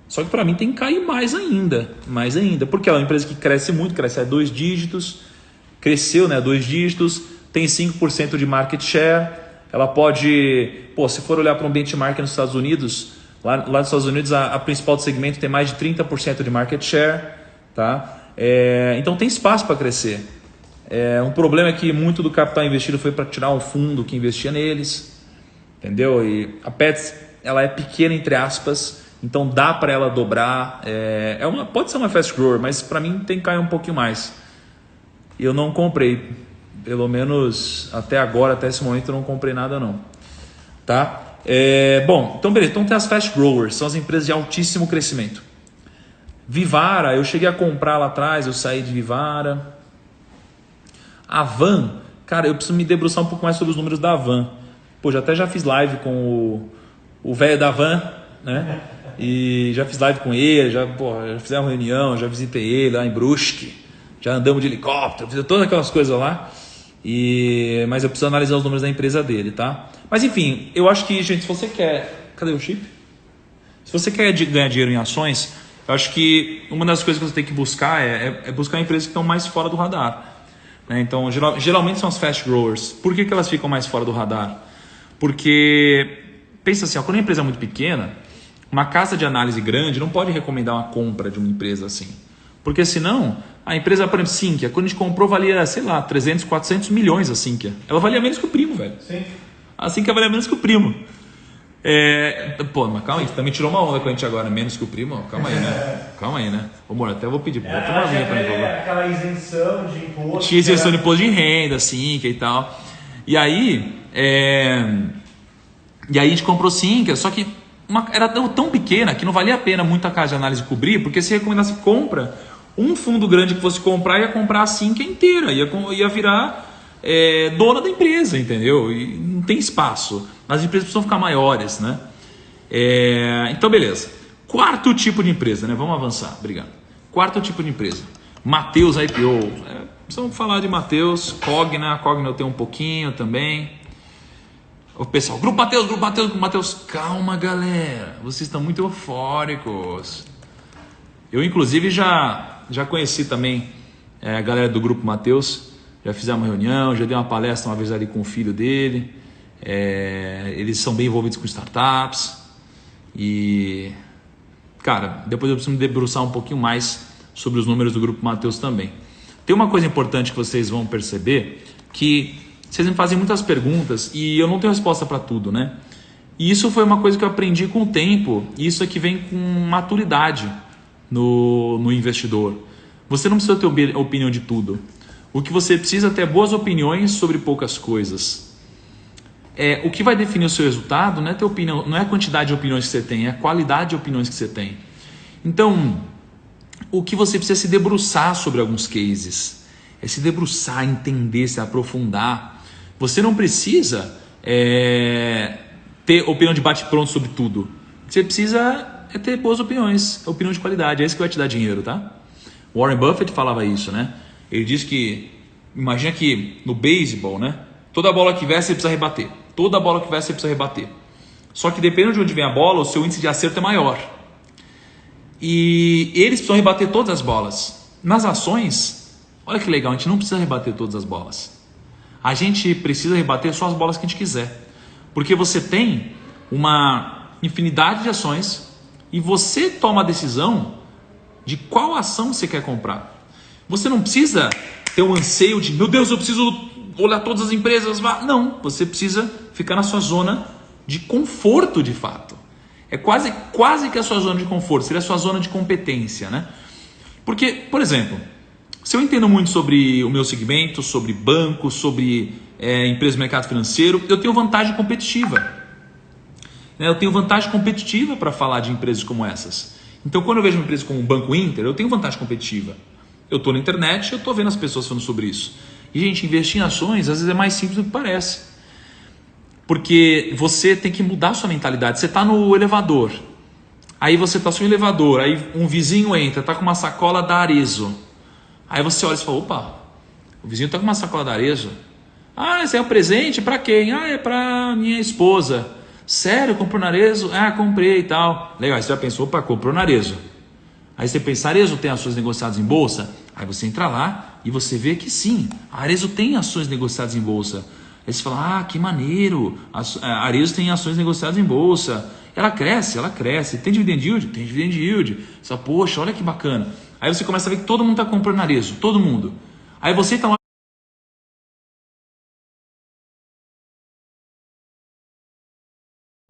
Speaker 1: Só que para mim tem que cair mais ainda, porque ela é uma empresa que cresce muito, cresce a 2 dígitos, cresceu, né, 2 dígitos, tem 5% de market share, ela pode, se for olhar para um benchmark nos Estados Unidos, lá nos Estados Unidos a principal segmento tem mais de 30% de market share, tá? Então tem espaço para crescer. Um problema é que muito do capital investido foi para tirar um fundo que investia neles, entendeu? E a Pets, ela é pequena entre aspas, então dá para ela dobrar, pode ser uma fast grower, mas para mim tem que cair um pouquinho mais. E eu não comprei, pelo menos até agora, até esse momento eu não comprei nada não, tá? Bom, então beleza, então tem as fast growers, são as empresas de altíssimo crescimento. Vivara, eu cheguei a comprar lá atrás, eu saí de Vivara. A Van, cara, eu preciso me debruçar um pouco mais sobre os números da Van. Pô, já fiz live com o velho da Van, né? E já fiz live com ele, já fizemos uma reunião, já visitei ele lá em Brusque, já andamos de helicóptero, fiz todas aquelas coisas lá. Mas eu preciso analisar os números da empresa dele, tá? Mas enfim, eu acho que, gente, se você quer... Cadê o chip? Se você quer ganhar dinheiro em ações, eu acho que uma das coisas que você tem que buscar é buscar empresas que estão mais fora do radar. Né? Então, geralmente são as fast growers. Por que elas ficam mais fora do radar? Porque, pensa assim, quando a empresa é muito pequena, uma casa de análise grande não pode recomendar uma compra de uma empresa assim. Porque senão, a empresa, por exemplo, Sinqia, quando a gente comprou, valia, sei lá, 300, 400 milhões a Sinqia. Ela valia menos que o primo, velho.
Speaker 3: Sim.
Speaker 1: A Sinqia valia menos que o primo. Pô, mas calma aí, você também tirou uma onda com a gente agora, menos que o primo. Calma aí, né? Calma aí, né? Ô, amor, até vou pedir. Bota uma vinha pra mim, por favor.
Speaker 3: Aquela isenção de imposto.
Speaker 1: Tinha isenção de imposto de renda, Sinqia e tal. E aí a gente comprou Sinqia, só que era tão pequena que não valia a pena muito a casa de análise cobrir, porque se recomendasse compra, um fundo grande que fosse comprar ia comprar a Sinqia inteira, ia virar dona da empresa, entendeu? E não tem espaço. As empresas precisam ficar maiores, né? Então, beleza. Quarto tipo de empresa, né? Vamos avançar, obrigado. Quarto tipo de empresa. Mateus IPO. Precisamos falar de Mateus. Cogna eu tenho um pouquinho também. O pessoal, Grupo Mateus. Calma, galera. Vocês estão muito eufóricos. Eu, inclusive, já conheci também a galera do Grupo Mateus. Já fizemos uma reunião, já dei uma palestra uma vez ali com o filho dele. Eles são bem envolvidos com startups. E, cara, depois eu preciso me debruçar um pouquinho mais sobre os números do Grupo Mateus também. Tem uma coisa importante que vocês vão perceber, que vocês me fazem muitas perguntas e eu não tenho resposta para tudo, né? E isso foi uma coisa que eu aprendi com o tempo, e isso aqui vem com maturidade no investidor. Você não precisa ter opinião de tudo. O que você precisa é ter boas opiniões sobre poucas coisas. O que vai definir o seu resultado não é ter opinião, não é a quantidade de opiniões que você tem, é a qualidade de opiniões que você tem. Então, o que você precisa é se debruçar sobre alguns cases, é se debruçar, entender, se aprofundar. Você não precisa ter opinião de bate-pronto sobre tudo. O que você precisa é ter boas opiniões, opinião de qualidade, é isso que vai te dar dinheiro, tá? Warren Buffett falava isso, né? Ele diz que, imagina que no beisebol, né? Toda bola que vier você precisa rebater. Toda bola que vier você precisa rebater. Só que dependendo de onde vem a bola, o seu índice de acerto é maior. E eles precisam rebater todas as bolas. Nas ações, olha que legal, a gente não precisa rebater todas as bolas. A gente precisa rebater só as bolas que a gente quiser. Porque você tem uma infinidade de ações e você toma a decisão de qual ação você quer comprar. Você não precisa ter um anseio de, meu Deus, eu preciso olhar todas as empresas. Não, você precisa ficar na sua zona de conforto de fato. É quase que a sua zona de conforto, seria a sua zona de competência, né? Porque, por exemplo, se eu entendo muito sobre o meu segmento, sobre banco, sobre empresas do mercado financeiro, eu tenho vantagem competitiva. Eu tenho vantagem competitiva para falar de empresas como essas. Então, quando eu vejo uma empresa como o Banco Inter, eu tenho vantagem competitiva. Eu estou na internet, eu estou vendo as pessoas falando sobre isso. E, gente, investir em ações às vezes é mais simples do que parece. Porque você tem que mudar a sua mentalidade. Você está no elevador. Aí você está no elevador, aí um vizinho entra, está com uma sacola da Arezzo. Aí você olha e fala, opa, o vizinho está com uma sacola da Arezzo. Ah, esse é um presente para quem? Ah, é para minha esposa. Sério, comprou na Arezzo? Ah, comprei e tal. Legal, aí você já pensou, opa, comprou na Arezzo. Aí você pensa, a Arezzo tem ações negociadas em bolsa? Aí você entra lá e você vê que sim, a Arezzo tem ações negociadas em bolsa. Aí você fala, que maneiro, a Arezzo tem ações negociadas em bolsa. Ela cresce. Tem dividend yield? Tem dividend yield. Você fala, poxa, olha que bacana. Aí você começa a ver que todo mundo está comprando na Arezzo, todo mundo. Aí você está lá.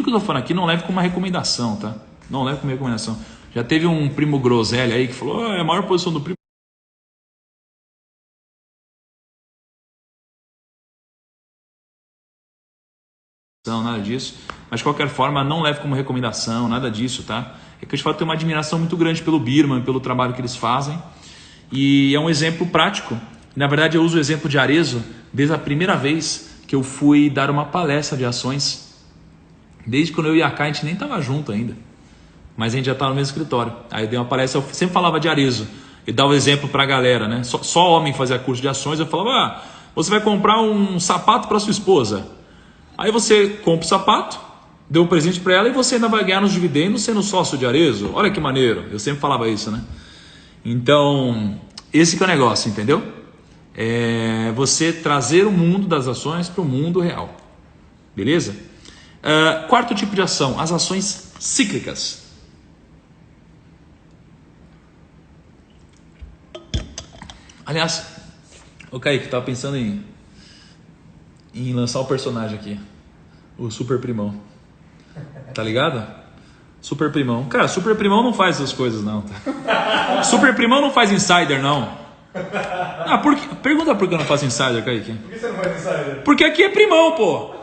Speaker 1: O que eu estou falando aqui não leve como uma recomendação, tá? Não leve como recomendação. Já teve um primo groselha aí que falou, é a maior posição do primo. Nada disso, mas de qualquer forma não leve como recomendação, nada disso, tá? É que eu de fato tenho uma admiração muito grande pelo Birman, pelo trabalho que eles fazem, e é um exemplo prático E, na verdade, eu uso o exemplo de Arezzo desde a primeira vez que eu fui dar uma palestra de ações. Desde quando eu ia cá, a gente nem estava junto ainda. Mas a gente já estava no mesmo escritório. Aí eu dei uma palestra, eu sempre falava de Arezzo. E dava o exemplo para a galera, né? Só homem fazia curso de ações. Eu falava, você vai comprar um sapato para sua esposa. Aí você compra o sapato, deu um presente para ela e você ainda vai ganhar nos dividendos sendo sócio de Arezzo. Olha que maneiro. Eu sempre falava isso, né? Então, esse que é o negócio, entendeu? É você trazer o mundo das ações para o mundo real. Beleza? Quarto tipo de ação, as ações cíclicas. Aliás, o Kaique estava pensando em lançar o personagem aqui, o Super Primão. Tá ligado? Super Primão. Cara, Super Primão não faz essas coisas não. Super Primão não faz insider não. Pergunta por que eu não faço insider, Kaique.
Speaker 3: Por que você não faz insider?
Speaker 1: Porque aqui é primão, pô.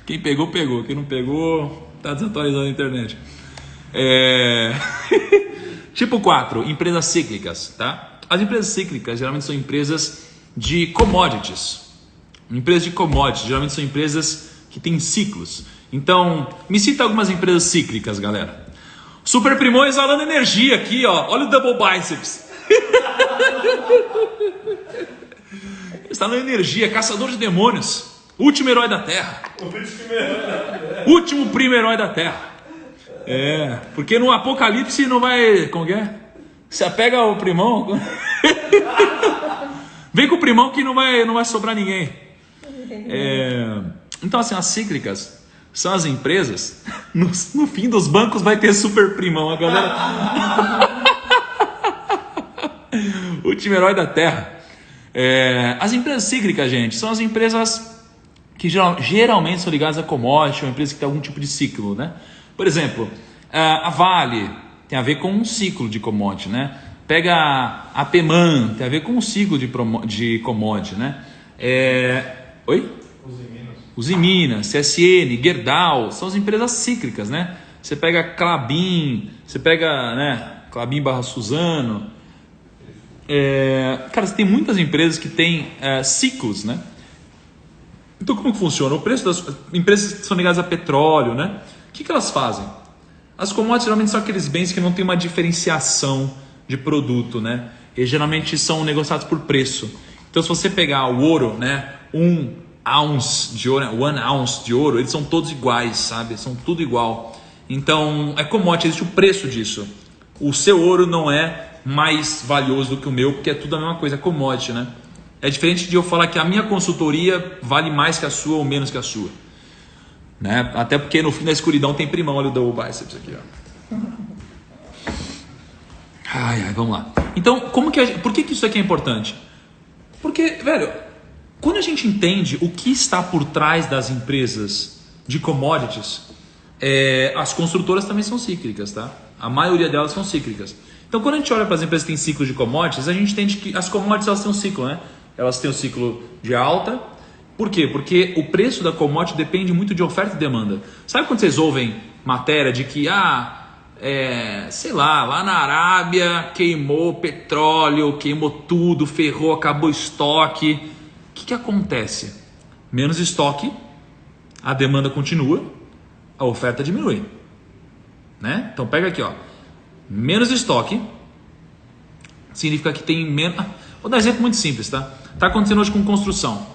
Speaker 1: Quem pegou, pegou. Quem não pegou, tá desatualizando a internet. Tipo 4, empresas cíclicas, tá? As empresas cíclicas geralmente são empresas de commodities. Empresas de commodities geralmente são empresas que têm ciclos. Então, me cita algumas empresas cíclicas, galera. Super Primão exalando energia aqui, ó. Olha o double biceps. Exalando energia, caçador de demônios. Último herói da Terra. Último primo herói da Terra. Porque no apocalipse não vai... Como que é? Se apega ao primão. Vem com o primão que não vai sobrar ninguém. Então, assim, as cíclicas são as empresas. No fim dos bancos vai ter super primão. A galera... Último herói da Terra. As empresas cíclicas, gente, são as empresas que geralmente são ligadas a commodity, uma empresa que tem algum tipo de ciclo, né? Por exemplo, a Vale tem a ver com um ciclo de commodity, né? Pega a Peman, tem a ver com um ciclo de commodity, né? Oi? Usiminas, CSN, Gerdau, são as empresas cíclicas, né? Você pega Klabin, você pega, né, Klabin / Suzano. Cara, você tem muitas empresas que têm ciclos, né? Então, como que funciona? O preço das empresas que são ligadas a petróleo, né? O que elas fazem? As commodities geralmente são aqueles bens que não tem uma diferenciação de produto, né? Eles geralmente são negociados por preço. Então, se você pegar o ouro, né? 1 ounce de ouro, 1 ounce de ouro, eles são todos iguais, sabe? São tudo igual. Então, é commodity, existe o preço disso. O seu ouro não é mais valioso do que o meu, porque é tudo a mesma coisa, é commodity, né? É diferente de eu falar que a minha consultoria vale mais que a sua ou menos que a sua, né? Até porque no fim da escuridão tem primão, olha o double biceps aqui, ó. Vamos lá. Então, por que isso aqui é importante? Porque, velho, quando a gente entende o que está por trás das empresas de commodities, as construtoras também são cíclicas, tá? A maioria delas são cíclicas. Então, quando a gente olha para as empresas que têm ciclos de commodities, a gente entende que as commodities elas têm um ciclo, né? Elas têm um ciclo de alta. Por quê? Porque o preço da commodity depende muito de oferta e demanda. Sabe quando vocês ouvem matéria de que, sei lá na Arábia queimou petróleo, queimou tudo, ferrou, acabou o estoque. O que acontece? Menos estoque, a demanda continua, a oferta diminui, né? Então pega aqui, ó. Menos estoque significa que tem menos... Vou dar um exemplo muito simples, tá? Tá acontecendo hoje com construção.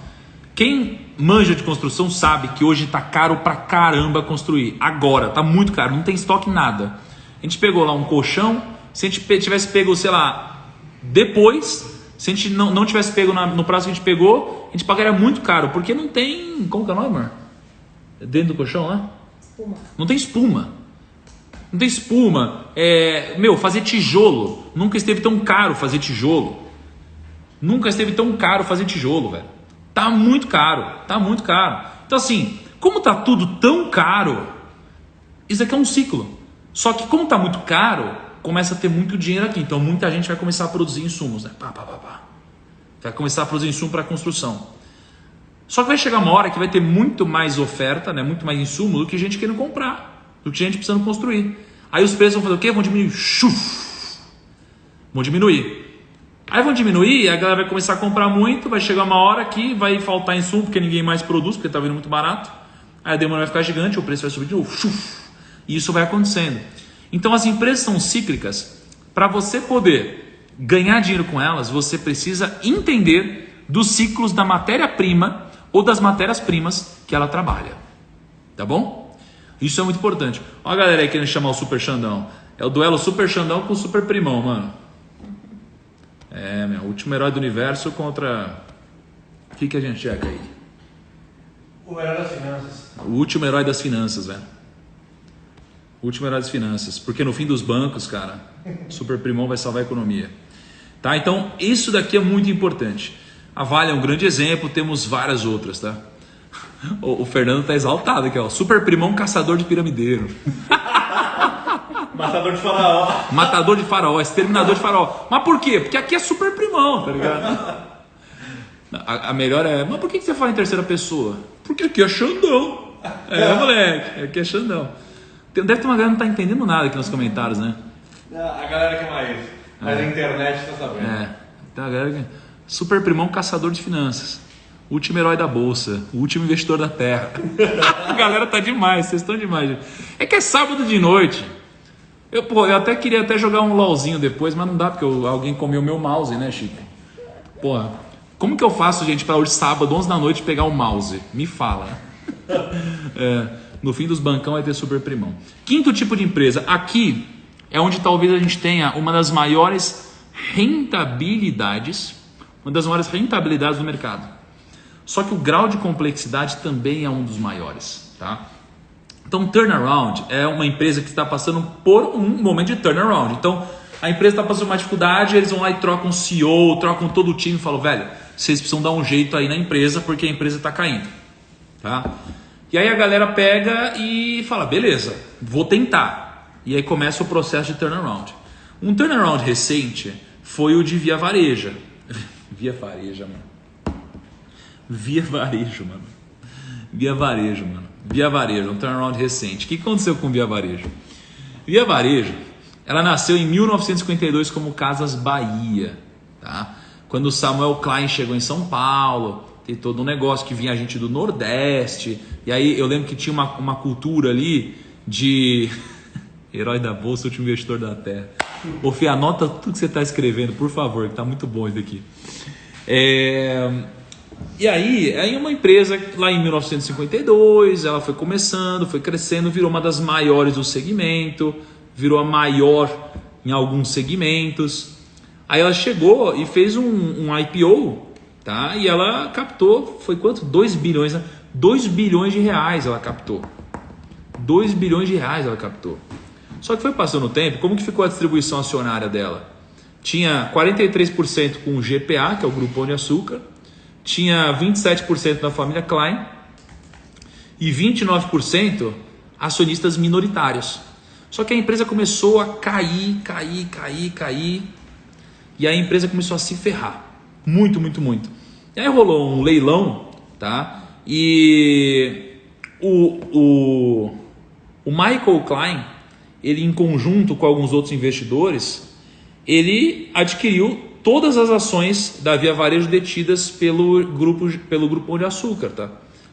Speaker 1: Quem manja de construção sabe que hoje tá caro pra caramba construir. Agora, tá muito caro, não tem estoque em nada. A gente pegou lá um colchão, se a gente tivesse pego, sei lá, depois, se a gente não tivesse pego no prazo que a gente pegou, a gente pagaria muito caro, porque não tem... Como que é o nome, amor? Dentro do colchão lá?
Speaker 2: Espuma.
Speaker 1: Não tem espuma. Não tem espuma. Fazer tijolo. Nunca esteve tão caro fazer tijolo. Nunca esteve tão caro fazer tijolo, velho. Tá muito caro. Tá muito caro. Então, assim, como tá tudo tão caro, isso aqui é um ciclo. Só que como tá muito caro, começa a ter muito dinheiro aqui. Então, muita gente vai começar a produzir insumos, né? Vai começar a produzir insumo para construção. Só que vai chegar uma hora que vai ter muito mais oferta, né? Muito mais insumo do que gente querendo comprar, do que gente precisando construir. Aí os preços vão fazer o quê? Vão diminuir. Vão diminuir. Aí vão diminuir, a galera vai começar a comprar muito, vai chegar uma hora que vai faltar insumo, porque ninguém mais produz, porque está vindo muito barato. Aí a demanda vai ficar gigante, o preço vai subir de novo. E isso vai acontecendo. Então as empresas são cíclicas. Para você poder ganhar dinheiro com elas, você precisa entender dos ciclos da matéria-prima ou das matérias-primas que ela trabalha. Tá bom? Isso é muito importante. Olha a galera aí querendo chamar o Super Xandão. É o duelo Super Xandão com o Super Primão, mano. O último herói do universo contra... O que a gente checa aí?
Speaker 3: O herói das finanças.
Speaker 1: O último herói das finanças, velho. O último herói das finanças. Porque no fim dos bancos, cara, Super Primão vai salvar a economia. Tá? Então, isso daqui é muito importante. A Vale é um grande exemplo, temos várias outras, tá? O Fernando tá exaltado aqui, ó. Super Primão, caçador de piramideiro.
Speaker 3: Matador de faraó.
Speaker 1: Matador de faraó, exterminador de faraó. Mas por quê? Porque aqui é Super Primão, tá ligado? A melhor é, mas por que você fala em terceira pessoa? Porque aqui é Xandão. Moleque, aqui é Xandão. Deve ter uma galera que não tá entendendo nada aqui nos comentários, né?
Speaker 3: A galera que é mais. Mas a internet tá sabendo.
Speaker 1: Tem uma galera que... Super Primão, caçador de finanças. Último herói da bolsa. O último investidor da terra. A galera tá demais, vocês estão demais. Gente. É que é sábado de noite. Eu até queria jogar um LOLzinho depois, mas não dá, porque alguém comeu meu mouse, né, Chico? Porra, como que eu faço, gente, para hoje sábado, 11 da noite, pegar o mouse? Me fala. No fim dos bancão vai ter Super Primão. Quinto tipo de empresa. Aqui é onde talvez a gente tenha uma das maiores rentabilidades do mercado. Só que o grau de complexidade também é um dos maiores, tá? Então, turnaround é uma empresa que está passando por um momento de turnaround. Então, a empresa está passando uma dificuldade, eles vão lá e trocam o CEO, trocam todo o time e falam, velho, vocês precisam dar um jeito aí na empresa porque a empresa está caindo, tá? E aí a galera pega e fala, beleza, vou tentar. E aí começa o processo de turnaround. Um turnaround recente foi o de Via Varejo. Via Varejo, um turnaround recente. O que aconteceu com Via Varejo? Via Varejo, ela nasceu em 1952 como Casas Bahia, tá? Quando o Samuel Klein chegou em São Paulo, tem todo um negócio que vinha gente do Nordeste, e aí eu lembro que tinha uma cultura ali de herói da bolsa, último investidor da terra. Ô Fê, anota tudo que você está escrevendo, por favor, que tá muito bom isso daqui. E aí uma empresa lá em 1952, ela foi começando, foi crescendo, virou uma das maiores do segmento, virou a maior em alguns segmentos. Aí ela chegou e fez um IPO, tá? E ela captou, foi quanto? 2 bilhões, né? 2 bilhões de reais ela captou. 2 bilhões de reais ela captou. Só que foi passando o tempo, como que ficou a distribuição acionária dela? Tinha 43% com o GPA, que é o Grupo Pão de Açúcar, tinha 27% da família Klein e 29% acionistas minoritários. Só que a empresa começou a cair, e aí a empresa começou a se ferrar. Muito. E aí rolou um leilão, tá? E o Michael Klein, ele em conjunto com alguns outros investidores, ele adquiriu todas as ações da Via Varejo detidas pelo grupo Pão de Açúcar, tá?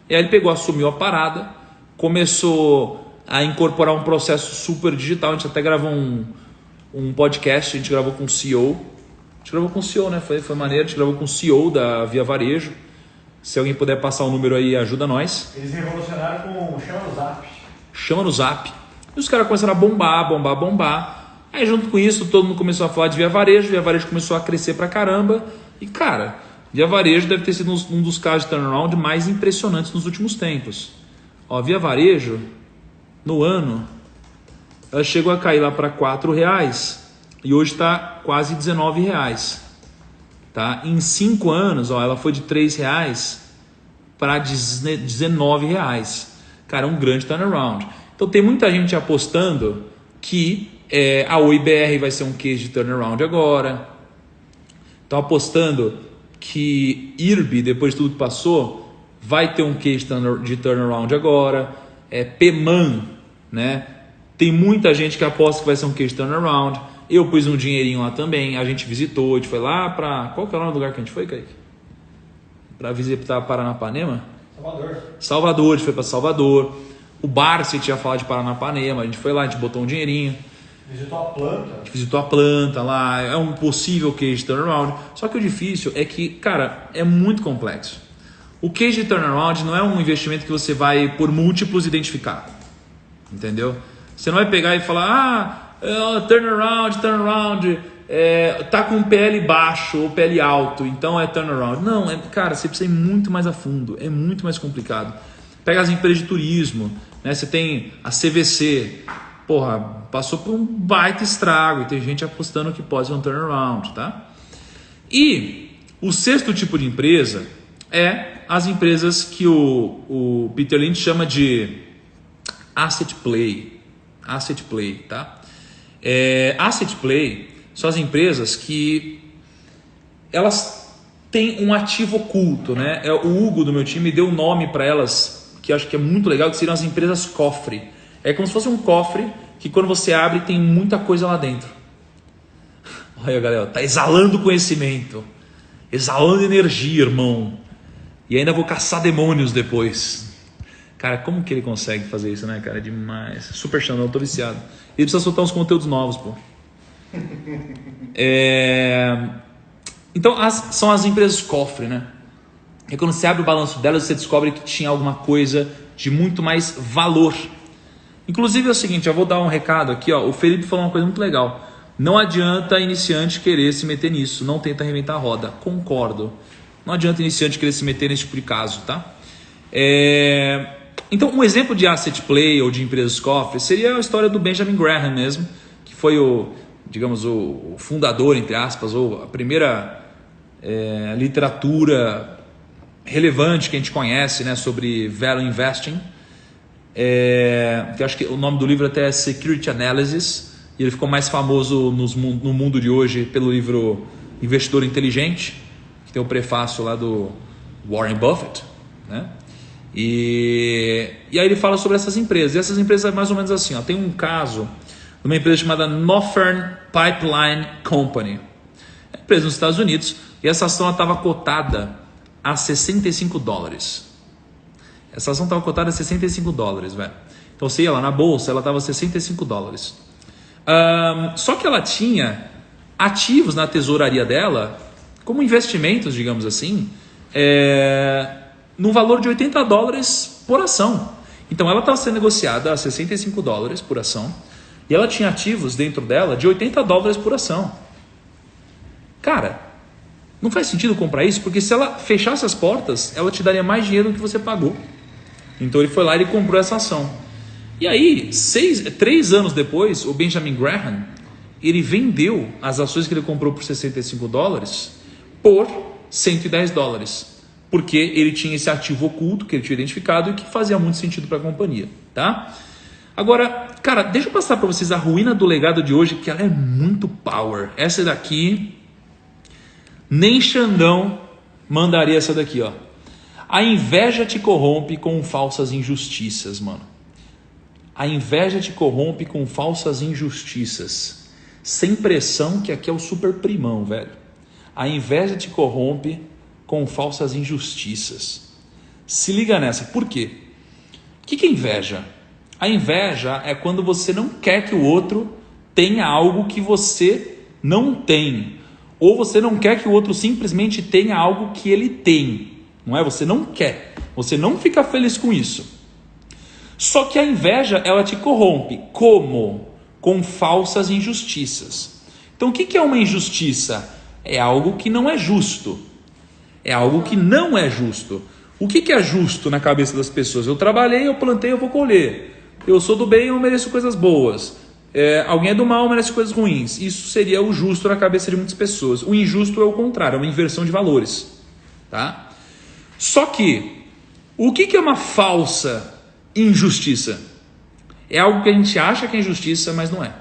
Speaker 1: E aí ele pegou, assumiu a parada, começou a incorporar um processo super digital. A gente até gravou um podcast, a gente gravou com o CEO. A gente gravou com o CEO, né? Foi maneiro, a gente gravou com o CEO da Via Varejo. Se alguém puder passar o número aí, ajuda nós.
Speaker 3: Eles revolucionaram com o Chama no Zap.
Speaker 1: Chama no Zap. E os caras começaram a bombar. Aí junto com isso, todo mundo começou a falar de Via Varejo começou a crescer pra caramba. E cara, Via Varejo deve ter sido um dos casos de turnaround mais impressionantes nos últimos tempos. Ó, Via Varejo, no ano, ela chegou a cair lá para R$4 e hoje está quase R$19. Tá? Em 5 anos, ó, ela foi de R$3 para R$19. Cara, é um grande turnaround. Então tem muita gente apostando que a OIBR vai ser um case de turnaround agora. Estão apostando que IRB, depois de tudo que passou, vai ter um case de turnaround agora. PEMAN, né? Tem muita gente que aposta que vai ser um case de turnaround. Eu pus um dinheirinho lá também, a gente visitou, a gente foi lá pra... Qual que é o nome do lugar que a gente foi, Kaique? Pra visitar Paranapanema? Salvador, a gente foi pra Salvador. O bar, você tinha falado de Paranapanema, a gente foi lá, a gente botou um dinheirinho.
Speaker 3: Visitou a planta?
Speaker 1: A gente visitou a planta lá, é um possível case turnaround. Só que o difícil é que, cara, é muito complexo. O case turnaround não é um investimento que você vai por múltiplos identificar. Entendeu? Você não vai pegar e falar, turnaround, tá com PL baixo ou PL alto, então é turnaround. Não, cara, você precisa ir muito mais a fundo, é muito mais complicado. Pega as empresas de turismo, né? Você tem a CVC, porra, passou por um baita estrago e tem gente apostando que pode ser um turnaround, tá? E o sexto tipo de empresa é as empresas que o Peter Lynch chama de asset play, tá? Asset play são as empresas que elas têm um ativo oculto, né? O Hugo do meu time deu um nome para elas que eu acho que é muito legal, que seriam as empresas cofre. É como se fosse um cofre que quando você abre tem muita coisa lá dentro. Olha, galera, tá exalando conhecimento, exalando energia, irmão. E ainda vou caçar demônios depois. Cara, como que ele consegue fazer isso, né, cara? É demais. Super Xandão, eu tô viciado. Ele precisa soltar uns conteúdos novos, pô. Então, são as empresas cofre, né? E quando você abre o balanço delas, você descobre que tinha alguma coisa de muito mais valor. Inclusive é o seguinte, eu vou dar um recado aqui, ó. O Felipe falou uma coisa muito legal. Não adianta iniciante querer se meter nisso, não tenta reinventar a roda. Concordo. Não adianta iniciante querer se meter nesse tipo de caso, tá? Então, um exemplo de asset play ou de empresas cofre seria a história do Benjamin Graham mesmo, que foi o fundador, entre aspas, ou a primeira literatura relevante que a gente conhece, né, sobre value investing. Que acho que o nome do livro até é Security Analysis, e ele ficou mais famoso no mundo de hoje pelo livro Investidor Inteligente, que tem o prefácio lá do Warren Buffett, né? E aí ele fala sobre essas empresas. E essas empresas é mais ou menos assim, ó. Tem um caso de uma empresa chamada Northern Pipeline Company. É uma empresa nos Estados Unidos, e essa ação estava cotada a $65. Essa ação estava cotada a $65, velho. Então você ia lá na bolsa, ela estava a $65. Só que ela tinha ativos na tesouraria dela, como investimentos, digamos assim, no valor de $80 por ação. Então ela estava sendo negociada a $65 por ação, e ela tinha ativos dentro dela de $80 por ação. Cara, não faz sentido comprar isso, porque se ela fechasse as portas, ela te daria mais dinheiro do que você pagou. Então ele foi lá e ele comprou essa ação. E aí, 3 anos depois, o Benjamin Graham, ele vendeu as ações que ele comprou por $65 por $110. Porque ele tinha esse ativo oculto que ele tinha identificado e que fazia muito sentido para a companhia, tá? Agora, cara, deixa eu passar para vocês a ruína do legado de hoje, que ela é muito power. Essa daqui, nem Xandão mandaria essa daqui, ó. A inveja te corrompe com falsas injustiças, mano. A inveja te corrompe com falsas injustiças. Sem pressão, que aqui é o super primão, velho. A inveja te corrompe com falsas injustiças. Se liga nessa. Por quê? O que é inveja? A inveja é quando você não quer que o outro tenha algo que você não tem. Ou você não quer que o outro simplesmente tenha algo que ele tem. Não é? Você não quer. Você não fica feliz com isso. Só que a inveja, ela te corrompe. Como? Com falsas injustiças. Então o que é uma injustiça? É algo que não é justo. É algo que não é justo. O que é justo na cabeça das pessoas? Eu trabalhei, eu plantei, eu vou colher. Eu sou do bem, eu mereço coisas boas. Alguém é do mal, merece coisas ruins. Isso seria o justo na cabeça de muitas pessoas. O injusto é o contrário, é uma inversão de valores. Tá? Só que, o que é uma falsa injustiça? É algo que a gente acha que é injustiça, mas não é.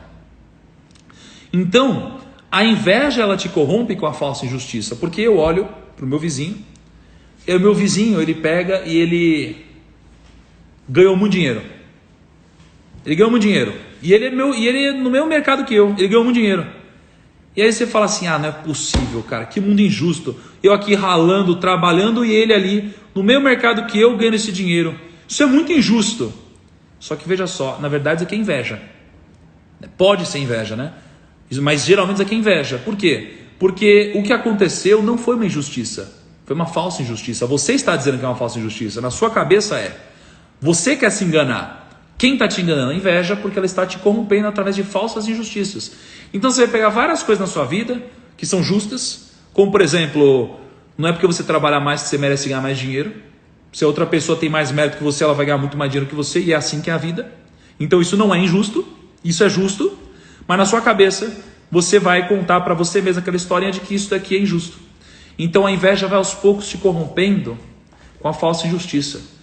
Speaker 1: Então, a inveja, ela te corrompe com a falsa injustiça, porque eu olho para o meu vizinho, e o meu vizinho, ele pega e ele ganhou muito dinheiro. Ele ganhou muito dinheiro. E ele é no mesmo mercado que eu, ele ganhou muito dinheiro. E aí você fala assim, não é possível, cara, que mundo injusto. Eu aqui ralando, trabalhando e ele ali, no mesmo mercado que eu, ganhando esse dinheiro. Isso é muito injusto. Só que veja só, na verdade isso aqui é inveja. Pode ser inveja, né? Mas geralmente isso aqui é inveja. Por quê? Porque o que aconteceu não foi uma injustiça. Foi uma falsa injustiça. Você está dizendo que é uma falsa injustiça. Na sua cabeça é. Você quer se enganar. Quem está te enganando? A inveja, porque ela está te corrompendo através de falsas injustiças. Então você vai pegar várias coisas na sua vida que são justas. Como por exemplo, não é porque você trabalha mais que você merece ganhar mais dinheiro. Se a outra pessoa tem mais mérito que você, ela vai ganhar muito mais dinheiro que você. E é assim que é a vida. Então isso não é injusto. Isso é justo. Mas na sua cabeça, você vai contar para você mesmo aquela historinha de que isso daqui é injusto. Então a inveja vai aos poucos te corrompendo com a falsa injustiça.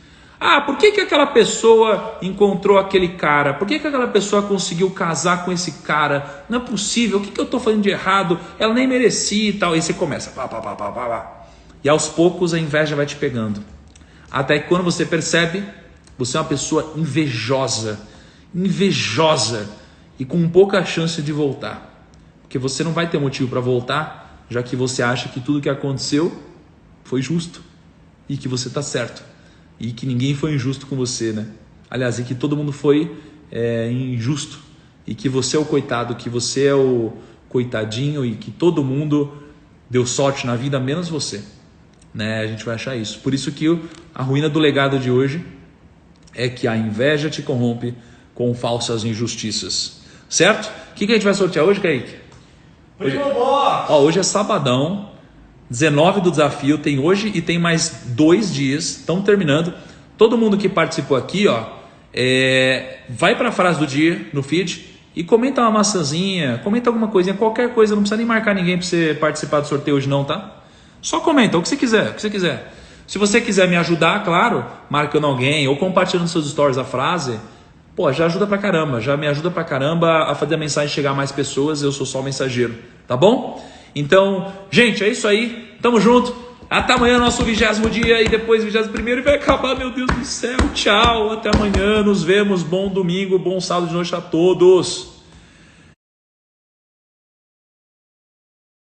Speaker 1: Por que aquela pessoa encontrou aquele cara? Por que aquela pessoa conseguiu casar com esse cara? Não é possível, o que eu estou fazendo de errado? Ela nem merecia e tal. E você começa. E aos poucos a inveja vai te pegando. Até que quando você percebe, você é uma pessoa invejosa. Invejosa. E com pouca chance de voltar. Porque você não vai ter motivo para voltar, já que você acha que tudo que aconteceu foi justo. E que você está certo. E que ninguém foi injusto com você, né? Aliás, e que todo mundo foi injusto. E que você é o coitado, que você é o coitadinho e que todo mundo deu sorte na vida, menos você. Né? A gente vai achar isso. Por isso que a ruína do legado de hoje é que a inveja te corrompe com falsas injustiças. Certo? O que a gente vai sortear hoje, Kaique?
Speaker 3: Primo Box!
Speaker 1: Hoje é sabadão. 19 do desafio, tem hoje e tem mais 2 dias, estão terminando. Todo mundo que participou aqui, vai para a frase do dia no feed e comenta uma maçãzinha, comenta alguma coisinha, qualquer coisa, não precisa nem marcar ninguém para você participar do sorteio hoje não, tá? Só comenta o que você quiser, Se você quiser me ajudar, claro, marcando alguém ou compartilhando nos seus stories a frase, já ajuda pra caramba, já me ajuda pra caramba a fazer a mensagem chegar a mais pessoas, eu sou só o mensageiro, tá bom? Então, gente, é isso aí. Tamo junto. Até amanhã, nosso 20º dia e depois 21º e vai acabar, meu Deus do céu. Tchau, até amanhã. Nos vemos. Bom domingo, bom sábado de noite a todos.